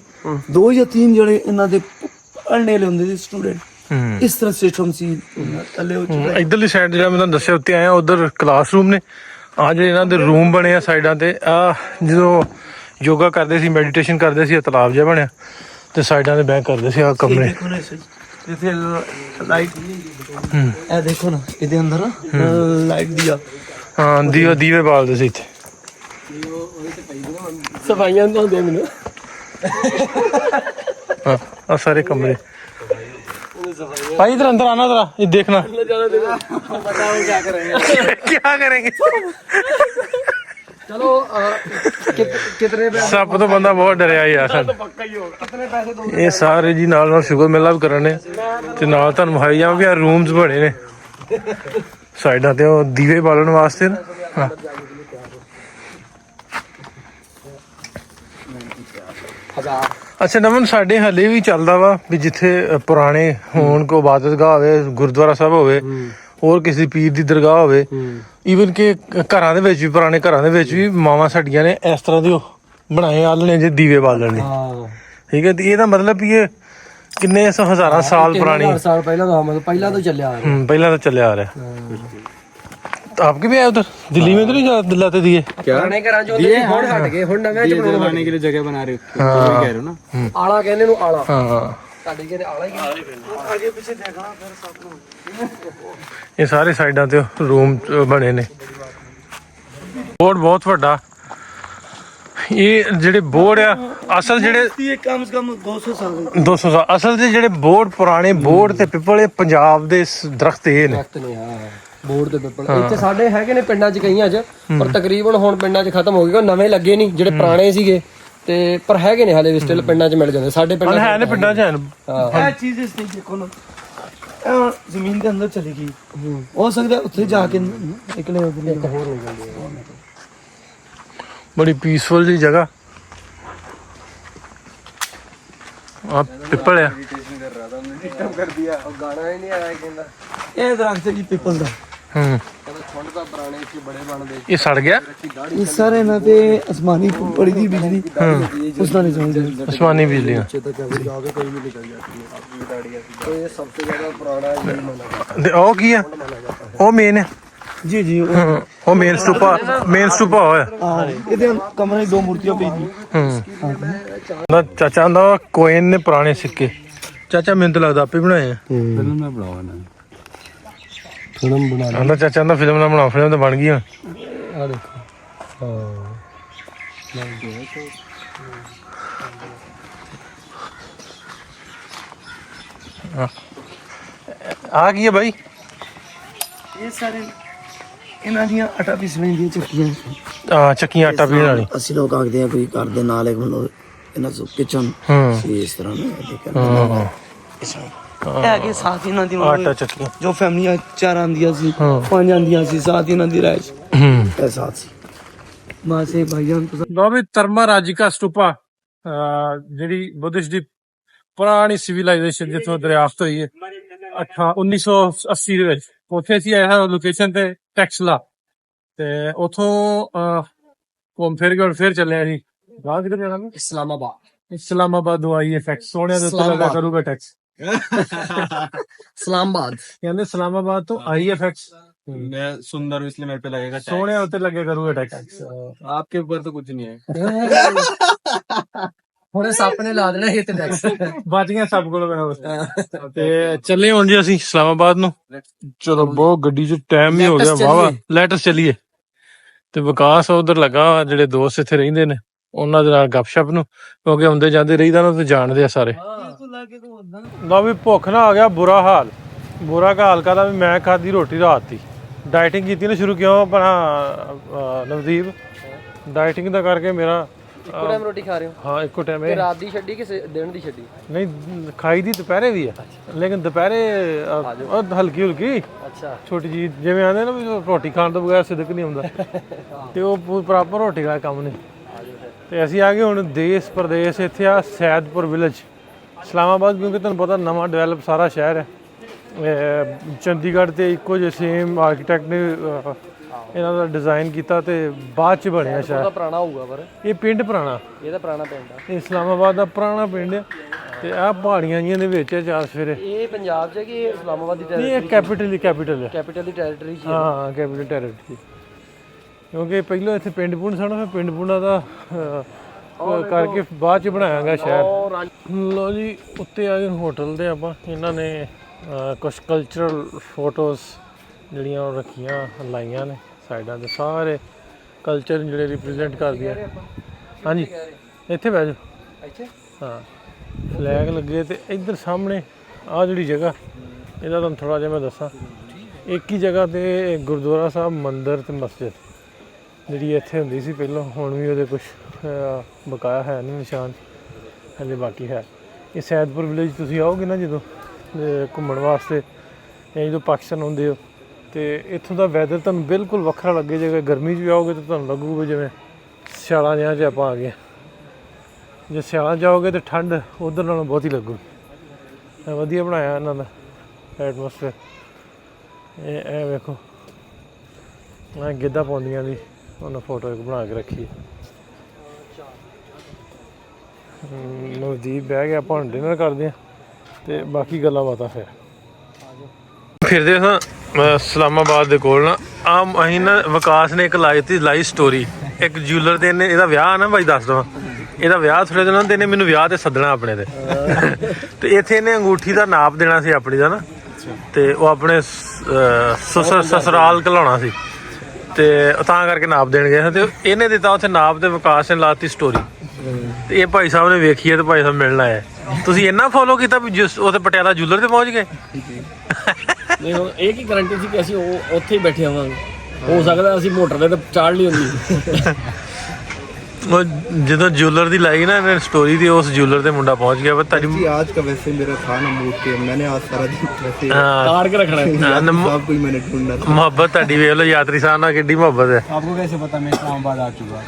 2 ਜਾਂ 3 ਜਿਹੜੇ ਇਹਨਾਂ ਦੇ ਪੜ੍ਹਨੇ ਵਾਲੇ ਹੁੰਦੇ ਸੀ ਸਟੂਡੈਂਟ ਇਸ ਤਰ੍ਹਾਂ ਸਿਸਟਮ ਸੀ ਥੱਲੇ ਇਧਰਲੀ ਸਾਈਡ ਜਿਹੜਾ ਮੈਂ ਤੁਹਾਨੂੰ ਦੱਸਿਆ ਉੱਤੇ ਆਇਆ ਉਧਰ ਕਲਾਸਰੂਮ ਨੇ ਆ ਜਿਹੜੇ ਇਹਨਾਂ ਦੇ ਰੂਮ ਬਣੇ ਆ ਸਾਈਡਾਂ ਤੇ ਆ ਜਦੋਂ ਯੋਗਾ ਕਰਦੇ ਸੀ ਮੈਡੀਟੇਸ਼ਨ ਕਰਦੇ ਸੀ ਤਲਾਬ ਜਿਹਾ ਬਣਿਆ ਤੇ ਸਾਈਡਾਂ ਤੇ ਬੈਠ ਕਰਦੇ ਸੀ ਆ ਕਮਰੇ ਜਿੱਥੇ ਲਾਈਟ ਇਹ ਦੇਖੋ ਨਾ ਇਹਦੇ ਅੰਦਰ ਨਾ ਲਾਈਟ ਦਿਆ ਹਾਂ ਦੀਵੇ ਬਾਲਦੇ ਸੀ ਇੱਥੇ ਸਫਾਈਆਂ ਤੋਂ ਹੁੰਦੇ ਮੈਨੂੰ ਆ ਸਾਰੇ ਕਮਰੇ भाई इधर अंदर आना जरा ये देखना बताओ क्या करेंगे क्या करेंगे चलो कितने सब तो बंदा बहुत डरिया यार पक्का ही होगा कितने पैसे दो ये सारे जी नाल शुगर मेला भी करने ते नाल तुहानू विखाई जावां भी रूम्स बने ने साइडां ते ओह दीवे बालन वास्ते ना अच्छा नमन साडे हले भी चलदा वा भी जिथे पुराने होण को इबादतगाह होवे गुरुद्वारा साहब होवे और किसी पीर दी दरगाह होवे ਈਵਨ ਕਿ ਘਰਾਂ ਦੇ ਵਿੱਚ ਵੀ ਪੁਰਾਣੇ ਘਰਾਂ ਦੇ ਵਿੱਚ ਵੀ ਮਾਵਾਂ ਸਾਡੀਆਂ ਨੇ ਇਸ ਤਰ੍ਹਾਂ ਦੇ ਬਣਾਏ ਆਲਣੇ ਜੇ ਦੀਵੇ ਬਾਲਣ ਨੇ ਠੀਕ ਹੈ ਤੇ ਇਹਦਾ ਮਤਲਬ ਵੀ ਇਹ ਕਿੰਨੇ ਹਜ਼ਾਰਾਂ ਸਾਲ ਪੁਰਾਣੀ ਸਾਲ ਪਹਿਲਾਂ ਤੋਂ ਮਤਲਬ ਪਹਿਲਾਂ ਤੋਂ ਚੱਲਿਆ ਆ ਰਿਹਾ ਪਹਿਲਾਂ ਤੋਂ ਚੱਲਿਆ ਆ ਰਿਹਾ आपके भी है उधर दिल्ली में तो नहीं लाते दिए ਪੁਰਾਣੇ ਘਰਾਂ ਚ ਹੁੰਦੇ ਸੀ ਹੁਣ ਹਟ ਗਏ ਹੁਣ ਨਵੇਂ ਚ बनाने के लिए जगह बना रहे हो कह रहे हो ना ਆਲਾ ਕਹਿੰਦੇ ਨੂੰ ਆਲਾ हाँ ਸਾਡੇ ਕਹਿੰਦੇ ਆਲਾ ਹੀ ਅੱਗੇ ਪਿੱਛੇ ਦੇਖਣਾ ਫਿਰ ਸਭ ਨੂੰ ਇਹ ਸਾਰੇ ਸਾਈਡਾਂ ਤੇ ਰੂਮ ਬਣੇ ਨੇ ਬੋਰਡ ਬਹੁਤ ਵੱਡਾ ਇਹ ਜਿਹੜੇ ਬੋਰਡ ਆ ਅਸਲ ਜਿਹੜੇ ਇਹ ਕਮ ਸੇ ਕਮ 200 ਸਾਲ 200 ਸਾਲ ਅਸਲ ਦੇ ਜਿਹੜੇ ਬੋਰਡ ਪੁਰਾਣੇ ਬੋਰਡ ਤੇ ਪਿੱਪਲ ਇਹ ਪੰਜਾਬ ਦੇ ਦਰਖਤ ਇਹ ਨੇ ਨੇ ਹਾਂ ਬੋਰਡ ਤੇ ਪਿੱਪਲ ਇੱਥੇ ਸਾਡੇ ਹੈਗੇ ਨੇ ਪਿੰਡਾਂ 'ਚ ਕਈਆਂ 'ਚ ਪਰ ਤਕਰੀਬਨ ਹੁਣ ਪਿੰਡਾਂ 'ਚ ਖਤਮ ਹੋ ਗਏ ਨਵੇਂ ਲੱਗੇ ਨਹੀਂ ਜਿਹੜੇ ਪੁਰਾਣੇ ਸੀਗੇ ਤੇ ਪਰ ਹੈਗੇ ਨੇ ਹਾਲੇ ਵੀ ਸਟਿਲ ਪਿੰਡਾਂ 'ਚ ਮਿਲ ਜਾਂਦੇ ਸਾਡੇ ਪਿੰਡਾਂ ਹੈ ਨੇ ਪਿੰਡਾਂ 'ਚ ਹਨ ਇਹ ਚੀਜ਼ ਇਸ ਨਹੀਂ ਦੇਖੋ ਨਾ ਜ਼ਮੀਨ ਦੇ ਅੰਦਰ ਚਲੀ ਗਈ ਹੋ ਸਕਦਾ ਉੱਥੇ ਜਾ ਕੇ ਨਿਕਲੇ ਉਧਰ ਇੱਕ ਹੋਰ ਹੋ ਜਾਂਦੀ ਬੜੀ ਪੀਸਫੁਲ ਜੀ ਜਗ੍ਹਾ ਆ ਪਿੱਪਲ ਆ ਗਾਣਾ ਹੀ ਨਹੀਂ ਆਇਆ ਕਹਿੰਦਾ ਇਹ ਦਰਖਤ ਜੀ ਪਿੱਪਲ ਦਾ ਕਹਿੰਦਾ ਛੁੰਡ ਦਾ ਪੁਰਾਣੇ ਸੀ ਬੜੇ ਬਣਦੇ ਇਹ ਸੜ ਗਿਆ ਇਹ ਸਾਰੇ ਇਹਨਾਂ ਤੇ ਅਸਮਾਨੀ ਪੜੀ ਦੀ ਬਿਜਲੀ ਉਸ ਨਾਲ ਹੀ ਚੱਲਦੀ ਅਸਮਾਨੀ ਬਿਜਲੀਆਂ ਇਹ ਸਭ ਤੋਂ ਜ਼ਿਆਦਾ ਪੁਰਾਣਾ ਤੇ ਉਹ ਕੀ ਆ ਉਹ ਮੇਨ ਹੈ ਜੀ ਜੀ ਉਹ ਮੇਨ ਸਟੂਪਾ ਹੋਇਆ। ਇਹਦੇ ਕਮਰੇ 'ਚ 2 ਮੂਰਤੀਆਂ ਪਈ ਸੀ। ਨਾ ਚਾਚਾ ਦਾ ਕੋਇਨ ਨੇ ਪੁਰਾਣੇ ਸਿੱਕੇ। ਚਾਚਾ ਮੈਨੂੰ ਤਾਂ ਲੱਗਦਾ ਆਪੇ ਬਣਾਏ ਆ। ਫਿਲਮ ਬਣਾ ਆਂਦਾ ਚਾਚਾ ਦਾ ਫਿਲਮ ਨਾ ਬਣਾ, ਫਿਲਮ ਤਾਂ ਬਣ ਗਈ ਹੁਣ। ਆ ਦੇਖੋ ਆ ਕੀ ਹੈ ਬਾਈ? ਇਹ ਸਾਰੇ ਇਹਨਾਂ ਦੀਆਂ ਆਟਾ ਪੀਸਣ ਦੀਆਂ ਚੱਕੀਆਂ। ਚੱਕੀਆਂ ਆਟਾ ਪੀਣ ਵਾਲੀ। ਅਸੀਂ ਲੋਕ ਆਖਦੇ ਆ ਕੋਈ ਘਰ ਦੇ ਨਾਲ ਇੱਕ ਮਤਲਬ ਇਹਨਾਂ ਦਾ ਕਿਚਨ ਸੀ ਇਸ ਤਰ੍ਹਾਂ ਨਾਲ ਹੈ ਕਿ ਸਾਥ ਇਹਨਾਂ ਦੀ ਆਟਾ ਚੱਕੀਆਂ ਜੋ ਫੈਮਲੀਆਂ 4 ਆਂਦੀਆਂ ਸੀ 5 ਆਂਦੀਆਂ ਸੀ, ਸਾਥ ਇਹਨਾਂ ਦੀ ਰਾਇਸ਼ ਇਹ ਸਾਥ ਸੀ। ਮਾਸੇ ਭਾਈਆਂ ਲੋ ਵੀ ਧਰਮਾ ਰਾਜਿਕਾ ਸਟੂਪਾ, ਜਿਹੜੀ ਬੁੱਧਿਸਟ ਦੀ ਪੁਰਾਣੀ ਸਿਵਲਾਈਜੇਸ਼ਨ ਜਿੱਥੋਂ ਦਰਿਆਫਤ ਹੋਈ ਹੈ 1980 ਦੇ ਵਿੱਚ। ਉੱਥੇ ਸੀ ਇਹ ਲੋਕੇਸ਼ਨ ਤੇ ਟੈਕਸਲਾ, ਤੇ ਉਥੋਂ ਘੁੰਮ ਫਿਰ ਕੇ ਫਿਰ ਚੱਲਿਆ ਸੀ। ਗਾਂ ਕਿੱਧਰ ਜਾਣਾ? ਇਸਲਾਮਾਬਾਦ ਨੂੰ ਆਈ ਇਫੈਕਟ ਸੋਹਣਿਆਂ ਦੇ ਉੱਤੇ ਲੱਗਾ ਕਰੂਗਾ ਟੈਕਸ। ਇਸਲਾਮਾਬਾਦ ਕਹਿੰਦੇ ਇਸਲਾਮਾਬਾਦ ਤੋਂ ਆਈ ਇਫੈਕਟ मैं सुंदर हूँ इसलिए मेरे पे लगेगा टैक्स। ਸੋਹਣਿਆਂ ਉੱਤੇ ਲੱਗੇ ਕਰੂਗਾ ਟੈਕਸ। आपके ऊपर तो कुछ नहीं है। ਹੁਣ ਸੱਪ ਨੇ ਲਾ ਦੇਣਾ ਇਹ ਤੇ ਟੈਕਸ। ਬਚ ਗਿਆ ਸਭ ਕੋਲ। ਤੇ ਚੱਲੇ ਹੁਣ ਜੀ ਅਸੀਂ ਇਸਲਾਮਾਬਾਦ ਨੂੰ। ਚਲੋ ਬਹੁਤ ਗੱਡੀ 'ਚ ਟਾਈਮ ਵੀ ਹੋ ਗਿਆ ਵਾਵਾ। ਲੈਟਸ ਚੱਲੀਏ। ਤੇ ਵਿਕਾਸ ਉਧਰ ਲੱਗਾ, ਜਿਹੜੇ ਦੋਸਤ ਇੱਥੇ ਰਹਿੰਦੇ ਨੇ ਉਹਨਾਂ ਦੇ ਨਾਲ ਗੱਪਸ਼ਪ ਨੂੰ, ਕਿਉਂਕਿ ਆਉਂਦੇ ਜਾਂਦੇ ਰਹੀਦਾ ਨਾ ਤੇ ਜਾਣਦੇ ਆ ਸਾਰੇ। ਨਾ ਵੀ ਭੁੱਖ ਨਾ ਆ ਗਿਆ ਬੁਰਾ ਹਾਲ ਕਾਹਦਾ ਵੀ ਮੈਂ ਖਾਧੀ ਰੋਟੀ ਰਾਤ ਦੀ। ਡਾਈਟਿੰਗ ਕੀਤੀ ਨਾ ਸ਼ੁਰੂ ਕਿਉਂ ਆਪਣਾ ਨਵਦੀਪ? ਡਾਈਟਿੰਗ ਦਾ ਕਰਕੇ ਮੇਰਾ ਇੱਕੋ ਟਾਈਮ ਰੋਟੀ ਖਾ ਰਹੇ ਹੋ? ਹਾਂ ਇੱਕੋ ਟਾਈਮ। ਰਾਤ ਦੀ ਛੱਡੀ ਕਿ ਦਿਨ ਦੀ ਛੱਡੀ? ਨਹੀਂ ਖਾਈ ਦੀ ਦੁਪਹਿਰੇ ਵੀ ਆ, ਲੇਕਿਨ ਦੁਪਹਿਰੇ ਹਲਕੀ ਅੱਛਾ ਛੋਟੀ ਜੀ, ਜਿਵੇਂ ਆਂਦੇ ਨਾ ਵੀ ਰੋਟੀ ਖਾਣ ਤੋਂ ਬਗੈਰ ਸਿਦਕ ਨਹੀਂ ਆਉਂਦਾ, ਤੇ ਉਹ ਪ੍ਰੋਪਰ ਰੋਟੀ ਦਾ ਕੰਮ ਨਹੀਂ। ਤੇ ਅਸੀਂ ਆ ਗਏ ਹੁਣ ਦੇਸ਼ ਪ੍ਰਦੇਸ਼। ਇੱਥੇ ਆ ਸੈਦਪੁਰ ਵਿਲੇਜ ਇਸਲਾਮਾਬਾਦ, ਕਿਉਂਕਿ ਤੁਹਾਨੂੰ ਪਤਾ ਨਵਾਂ ਡਿਵੈਲਪ ਸਾਰਾ ਸ਼ਹਿਰ ਹੈ। ਚੰਡੀਗੜ੍ਹ ਤੇ ਇੱਕੋ ਜਿਹੇ ਸੇਮ ਆਰਕੀਟੈਕਟ ਨੇ ਇਹਨਾਂ ਦਾ ਡਿਜ਼ਾਈਨ ਕੀਤਾ ਤੇ ਬਾਅਦ ਚ ਬਣਿਆ ਸ਼ਹਿਰ। ਪੁਰਾਣਾ ਹੋਊਗਾ ਪਰ ਇਹ ਪਿੰਡ ਪੁਰਾਣਾ, ਇਹ ਤਾਂ ਪੁਰਾਣਾ ਪਿੰਡ ਆ। ਇਸਲਾਮਾਬਾਦ ਦਾ ਪੁਰਾਣਾ ਪਿੰਡ ਹੈ। ਤੇ ਆਹ ਪਹਾੜੀਆਂ ਜੀਆਂ ਦੇ ਵਿੱਚ ਚਾਰ ਸਵੇਰੇ। ਇਹ ਪੰਜਾਬ ਚ ਕਿ ਇਸਲਾਮਾਬਾਦ ਦੀ ਨਹੀਂ, ਇਹ ਕੈਪੀਟਲ ਹੈ। ਕੈਪੀਟਲ ਦੀ ਟੈਰੀਟਰੀ ਚ? ਹਾਂ ਕੈਪੀਟਲ ਟੈਰੀਟਰੀ, ਕਿਉਂਕਿ ਪਹਿਲਾਂ ਇੱਥੇ ਪਿੰਡ ਪੁੰਡ ਸਨ, ਫਿਰ ਪਿੰਡ ਪੁੰਡਾਂ ਦਾ ਕਰਕੇ ਬਾਅਦ ਚ ਬਣਾਇਆ ਗਿਆ ਸ਼ਹਿਰ। ਲੋ ਜੀ ਉੱਤੇ ਆ ਗਏ ਹੋਟਲ ਦੇ ਆਪਾਂ। ਇਹਨਾਂ ਨੇ ਕੁਛ ਕਲਚਰਲ ਫੋਟੋਜ਼ ਜਿਹੜੀਆਂ ਉਹ ਰੱਖੀਆਂ ਲਾਈਆਂ ਨੇ ਸਾਈਡਾਂ ਤੇ, ਸਾਰੇ ਕਲਚਰ ਜਿਹੜੇ ਰਿਪਰੈਜ਼ੈਂਟ ਕਰਦੀਆਂ। ਹਾਂਜੀ ਇੱਥੇ ਬਹਿ ਜਾਓ। ਹਾਂ ਫਲੈਗ ਲੱਗੇ। ਤੇ ਇੱਧਰ ਸਾਹਮਣੇ ਆਹ ਜਿਹੜੀ ਜਗ੍ਹਾ, ਇਹਦਾ ਤੁਹਾਨੂੰ ਥੋੜ੍ਹਾ ਜਿਹਾ ਮੈਂ ਦੱਸਾਂ। ਇੱਕ ਹੀ ਜਗ੍ਹਾ ਤੇ ਗੁਰਦੁਆਰਾ ਸਾਹਿਬ, ਮੰਦਿਰ ਤੇ ਮਸਜਿਦ ਜਿਹੜੀ ਇੱਥੇ ਹੁੰਦੀ ਸੀ ਪਹਿਲਾਂ, ਹੁਣ ਵੀ ਉਹਦੇ ਕੁਛ ਬਕਾਇਆ ਹੈ ਨਹੀਂ, ਨਿਸ਼ਾਨ ਹਲੇ ਬਾਕੀ ਹੈ। ਇਹ ਸੈਦਪੁਰ ਵਿਲੇਜ ਤੁਸੀਂ ਆਓਗੇ ਨਾ ਜਦੋਂ ਘੁੰਮਣ ਵਾਸਤੇ, ਜਾਂ ਜਦੋਂ ਪਾਕਿਸਤਾਨ ਆਉਂਦੇ ਹੋ, ਤੇ ਇੱਥੋਂ ਦਾ ਵੈਦਰ ਤੁਹਾਨੂੰ ਬਿਲਕੁਲ ਵੱਖਰਾ ਲੱਗੇ। ਜੇ ਗਰਮੀ 'ਚ ਵੀ ਆਓਗੇ ਤਾਂ ਤੁਹਾਨੂੰ ਲੱਗੂਗਾ ਜਿਵੇਂ ਸਿਆਲਾਂ ਜਿਹਾ 'ਚ ਆਪਾਂ ਆ ਗਏ। ਜੇ ਸਿਆਲਾਂ ਜਾਓਗੇ ਤਾਂ ਠੰਡ ਉੱਧਰ ਨਾਲੋਂ ਬਹੁਤੀ ਲੱਗੂਗੀ। ਵਧੀਆ ਬਣਾਇਆ ਇਹਨਾਂ ਦਾ ਐਟਮੋਸਫੇਅਰ। ਇਹ ਵੇਖੋ ਗਿੱਧਾ ਪਾਉਂਦੀਆਂ ਦੀ ਉਹਨਾਂ ਫੋਟੋ ਇੱਕ ਬਣਾ ਕੇ ਰੱਖੀ ਹੈ। ਨਵਦੀਪ ਬਹਿ ਗਿਆ, ਆਪਾਂ ਹੁਣ ਡਿਨਰ ਕਰਦੇ ਹਾਂ ਤੇ ਬਾਕੀ ਗੱਲਾਂ ਬਾਤਾਂ ਫਿਰਦੇ ਹਾਂ ਇਸਲਾਮਾਬਾਦ ਦੇ ਕੋਲ ਨਾ। ਅਸੀਂ ਨਾ ਵਿਕਾਸ ਨੇ ਇੱਕ ਲਾਈ ਸਟੋਰੀ। ਇੱਕ ਜਿਊਲਰ ਦੇ ਇਹਦਾ ਵਿਆਹ ਨਾ, ਬਾਈ ਦੱਸ ਦਵਾਂ, ਇਹਦਾ ਵਿਆਹ ਥੋੜੇ ਦਿਨਾਂ ਤੇ ਇਹਨੇ ਮੈਨੂੰ ਵਿਆਹ ਤੇ ਸੱਦਣਾ ਆਪਣੇ ਤੇ। ਤੇ ਇੱਥੇ ਇਹਨੇ ਅੰਗੂਠੀ ਦਾ ਨਾਪ ਦੇਣਾ ਸੀ ਆਪਣੀ ਦਾ ਨਾ, ਤੇ ਉਹ ਆਪਣੇ ਸਸੁਰਾਲ ਘਲਾਉਣਾ ਸੀ, ਤੇ ਤਾਂ ਕਰਕੇ ਨਾਪ ਦੇਣ ਗਏ। ਤੇ ਇਹਨੇ ਦਿੱਤਾ ਉੱਥੇ ਨਾਪ, ਤੇ ਵਿਕਾਸ ਨੇ ਲਾਤੀ ਸਟੋਰੀ। ਤੇ ਇਹ ਭਾਈ ਸਾਹਿਬ ਨੇ ਵੇਖੀ ਹੈ ਤੇ ਭਾਈ ਸਾਹਿਬ ਮਿਲਣ ਆਇਆ। ਤੁਸੀਂ ਇੰਨਾ ਫੋਲੋ ਕੀਤਾ ਵੀ ਜਿਸ ਉੱਥੇ ਪਟਿਆਲਾ ਜੂਲਰ ਤੇ ਪਹੁੰਚ ਗਏ। ਨਹੀਂ ਹੁਣ ਇਹ ਕੀ ਗਾਰੰਟੀ ਸੀ ਕਿ ਅਸੀਂ ਉੱਥੇ ਹੀ ਬੈਠੇ ਹੋਵਾਂਗੇ? ਹੋ ਸਕਦਾ ਅਸੀਂ ਮੋਟਰ ਦੇ ਤੇ ਚਾੜ ਲਈ ਹੁੰਦੀ। ਉਹ ਜਦੋਂ ਜੂਲਰ ਦੀ ਲਾਈ ਨਾ ਇਹਨੇ ਸਟੋਰੀ ਦੀ, ਉਸ ਜੂਲਰ ਤੇ ਮੁੰਡਾ ਪਹੁੰਚ ਗਿਆ। ਤੁਹਾਡੀ आज का वैसे मेरा था ना मूड के, मैंने आज सारा दिन वैसे ਤਾੜ ਕੇ ਰੱਖਣਾ सब कोई मैंने ढूंढना था। ਮੁਹੱਬਤ ਤੁਹਾਡੀ ਵੇਖ ਲਓ, ਯਾਤਰੀ ਸਾਹਿਬ ਨਾਲ ਕਿੱਡੀ ਮੁਹੱਬਤ ਹੈ। आपको कैसे पता मैं इस्लामाबाद आ चुका?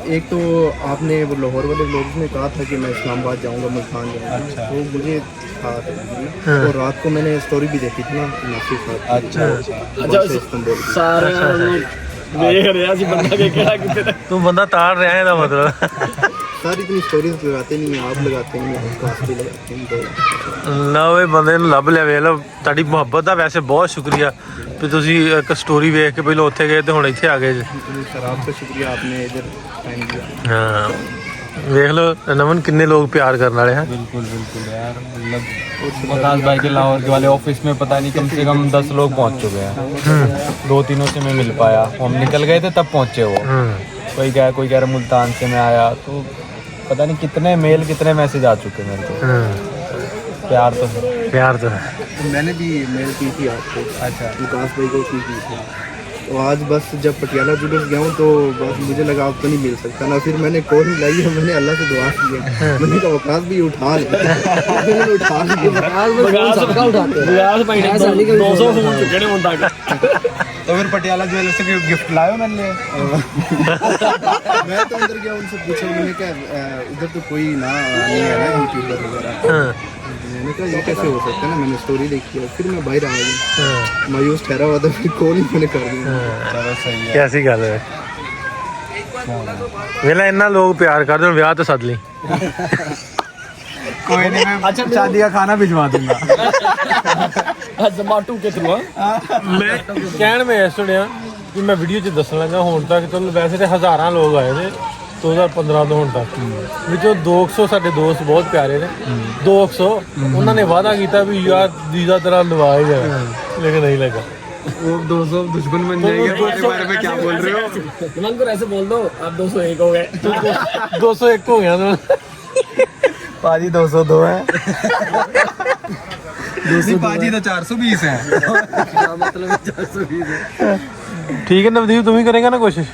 एक तो आपने वो लाहौर वाले लोग ने कहा था कि मैं इस्लामाबाद जाऊंगा, मुल्तान जाऊंगा, तो मुझे था। और रात को मैंने स्टोरी भी देखी थी ना नासिर साहब। अच्छा ਸਾਰਿਆਂ ਨੂੰ ਵੇਖ ਰਿਹਾ ਸੀ ਬੰਦਾ ਕਿ ਕਿਹੜਾ ਕਿੱਥੇ ਤੂੰ ਬੰਦਾ ਤਾੜ ਰਿਹਾ ਇਹਦਾ ਮਤਲਬ। सारी इतनी स्टोरीज लगाते नहीं हैं, आप लगाते नहीं हैं, कास्ट भी लगाते हैं तो ਨਵੇਂ ਬੰਦੇ ਨੂੰ ਲੱਭ ਲਿਆ। ਵੇਖ ਲਓ ਤੁਹਾਡੀ ਮੁਹੱਬਤ ਦਾ ਵੈਸੇ ਬਹੁਤ ਸ਼ੁਕਰੀਆ ਵੀ ਤੁਸੀਂ ਇੱਕ ਸਟੋਰੀ ਵੇਖ ਕੇ ਪਹਿਲਾਂ ਉੱਥੇ ਗਏ ਤੇ ਹੁਣ ਇੱਥੇ ਆ ਗਏ ਜੀ। सर आपका शुक्रिया, आपने इधर टाइम दिया। ਹਾਂ ਵੇਖ ਲਓ ਨਮਨ ਕਿੰਨੇ ਲੋਕ ਪਿਆਰ ਕਰਨ ਵਾਲੇ ਹਨ। बिल्कुल बिल्कुल यार, मतलब मुमताज भाई के लाहौर के वाले ऑफिस में पता नहीं कम से कम 10 लोग पहुंच चुके हैं। 2-3 से मैं मिल पाया, हम निकल गए थे तब पहुंचे वो। कोई कह रहा मुल्तान से मैं आया, तो पता नहीं कितने मेल कितने मैसेज आ चुके मेरे को। प्यार तो है। प्यार तो है। तो मैंने भी मेल की थी आपको, अच्छा विकास भाई को की थी। तो आज बस जब पटियाला जुलूस गया हूँ तो बस मुझे लगा अब तो नहीं मिल सकता ना, फिर मैंने कॉल ही लाई है, मैंने अल्लाह से दुआ की है, मैंने कहा वकास भी उठा ले, मैंने उठा लिया। तो फिर पटियाला ज्वेलर्स से गिफ्ट लाए मैंने लिए। मैं तो अंदर गया, उनसे पूछा, उन्होंने कहा इधर तो कोई ना नहीं है ना यूट्यूबर वगैरह। मैंने कहा ये कैसे हो सकता है ना, मैंने स्टोरी देखी है, फिर मैं बाहर आ गया, मायूस ठहरा हुआ था, फिर कॉल ही मैंने कर दिया। चलो सही है। कैसी गल है ਵੇਲਾ ਇੰਨਾ ਲੋਕ ਪਿਆਰ ਕਰਦੇ ਹੁਣ ਵਿਆਹ ਤੇ ਸੱਦ ਲਈ। कोई नहीं, मैं शादी का खाना भिजवा दूंगा। जोमेटो के थ्रू ਮੈਂ ਕਹਿਣ ਮੈਂ ਇਸ ਸੁਣਿਆ ਕਿ ਮੈਂ ਵੀਡੀਓ 'ਚ ਦੱਸਣ ਲੱਗਾ ਹੁਣ ਤੱਕ ਚਲੋ ਵੈਸੇ ਤੇ ਹਜ਼ਾਰਾਂ ਲੋਕ ਆਏ ਨੇ 2015 ਤੋਂ ਹੁਣ ਤੱਕ, ਵਿੱਚੋਂ 200 ਸਾਡੇ ਦੋਸਤ ਬਹੁਤ ਪਿਆਰੇ ਨੇ। 200 ਉਹਨਾਂ ਨੇ ਵਾਅਦਾ ਕੀਤਾ ਵੀ ਯਾਰ ਵੀਜ਼ਾ ਤੇਰਾ ਲਵਾ ਹੀ ਜਾਏਗਾ, ਲੇਕਿਨ ਨਹੀਂ ਲੱਗਾ। वो 200 दुश्मन बन जाएंगे, अपने बारे में क्या बोल रहे हो? को ऐसे बोल दो, आप 201 हो गए। 201 ਹੋ ਗਿਆ ਤਾਂ पाजी 202 है। दूसरी पाजी तो 420 है। मतलब 420 है। ਠੀਕ ਹੈ ਨਵਦੀਪ, ਤੂੰ ਵੀ ਕਰੇਗਾ ਨਾ ਕੋਸ਼ਿਸ਼?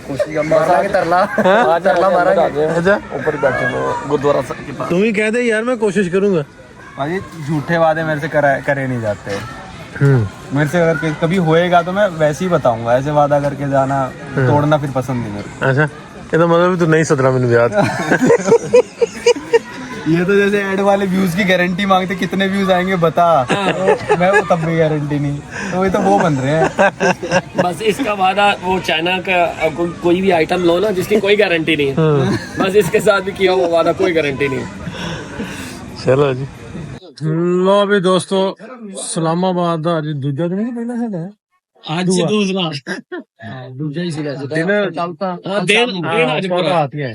कोशिश मारांगे तरला, आज तरला मारांगे। ਅੱਛਾ ऊपर बैठे हो गुरुद्वारा साहब के पास। ਤੂੰ ਵੀ ਕਹਿ ਦੇ ਯਾਰ मैं कोशिश करूंगा। पाजी झूठे वादे मेरे से करे नहीं जाते। मेरे से अगर कभी होएगा तो मैं वैसे ही बताऊंगा, ऐसे वादा करके जाना तोड़ना फिर पसंद नहीं मेरे को। ਅੱਛਾ ਇਹਦਾ ਮਤਲਬ ਤੂੰ ਨਹੀਂ ਸੱਦਣਾ ਮੈਨੂੰ ਵਿਆਹ ਤੇ। ये तो जैसे ऐड वाले व्यूज की गारंटी मांगते, कितने व्यूज आएंगे बता। मैं वो तब भी गारंटी नहीं, तो ये तो वो बन रहे हैं। बस इसका वादा वो चाइना का कोई भी आइटम लो ना जिसकी कोई गारंटी नहीं है, बस इसके साथ भी किया हुआ वादा कोई गारंटी नहीं। ਚਲੋ ਜੀ ਲੋ ਵੀ ਦੋਸਤੋ, ਇਸਲਾਮਾਬਾਦ ਦਾ ਅੱਜ ਦੂਜਾ ਦਿਨ ਕਿ ਪਹਿਲਾ ਸਾਡਾ आज से दूसरा दूसरा ही सिला डिनर आज ਰਾਤ ਹੀ ਹੈ।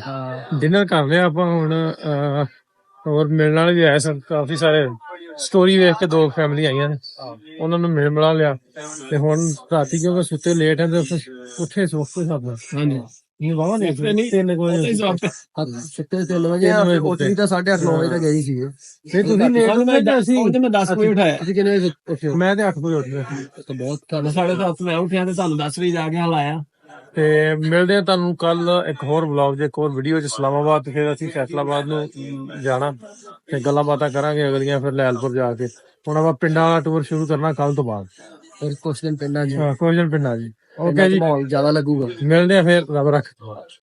ਡਿਨਰ ਕਰ ਲਿਆ ਆਪਾਂ ਹੁਣ, ਹੋਰ ਮਿਲਣ ਵਾਲੇ ਵੀ ਆਏ ਸਨ ਕਾਫੀ ਸਾਰੇ। ਸਟੋਰੀ ਵੇਖ ਕੇ 2 ਫੈਮਿਲੀ ਆਈਆਂ ਨੇ, ਉਹਨਾਂ ਨੂੰ ਮਿਲਾ ਲਿਆ ਤੇ ਹੁਣ ਰਾਤੀ ਕਿਉਂਕਿ ਸੁੱਤੇ ਲੇਟ ਹੈ ਤੇ ਉੱਠੇ ਸੋਫੇ ਸਭ। ਹਾਂਜੀ ਇਹ ਬਾਬਾ ਨੇ 3 ਵਜੇ ਸੁੱਤੇ 3 ਵਜੇ ਉਤਰੀ ਤਾਂ 8:30 9 ਵਜੇ ਤੱਕ ਗਈ ਸੀ। ਤੇ ਤੁਸੀਂ ਲੇਟ ਹੁੰਦੇ ਤੇ ਅਸੀਂ मैं 10 बजे उठाया। ਤੁਸੀਂ ਕਿੰਨੇ ਵਜੇ ਉੱਠੇ ਹੋ? ਮੈਂ ਤੇ 8 ਵਜੇ ਉੱਠ ਗਿਆ। ਤਾਂ ਬਹੁਤ 7:30 ਮੈਂ ਉੱਠਿਆ ਤੇ ਤੁਹਾਨੂੰ 10 ਵਜੇ ਜਾ ਕੇ ਹਲਾਇਆ। ਤੇ ਮਿਲਦੇ ਆ ਤੁਹਾਨੂੰ ਕੱਲ ਇੱਕ ਹੋਰ ਵਲੌਗ 'ਚ, ਇੱਕ ਹੋਰ ਵੀਡੀਓ 'ਚ। ਇਸਲਾਮਾਬਾਦ ਤੇ ਫਿਰ ਅਸੀਂ ਫੈਸਲਾਬਾਦ ਨੂੰ ਜਾਣਾ ਤੇ ਗੱਲਾਂ ਬਾਤਾਂ ਕਰਾਂਗੇ ਅਗਲੀਆਂ, ਫਿਰ ਲੈਲਪੁਰ ਜਾ ਕੇ। ਹੁਣ ਆਪਾਂ ਪਿੰਡਾਂ ਦਾ ਟੂਰ ਸ਼ੁਰੂ ਕਰਨਾ ਕੱਲ ਤੋਂ ਬਾਅਦ। ਫਿਰ ਕੁਛ ਦਿਨ ਪਿੰਡਾਂ 'ਚ ਕੁਝ ਦਿਨ ਪਿੰਡਾਂ ਜੀ। ਓਕੇ ਜੀ, ਮਾਹੌਲ ਜ਼ਿਆਦਾ ਲੱਗੂਗਾ। ਮਿਲਦੇ ਆ ਫਿਰ, ਰੱਬ ਰੱਖ।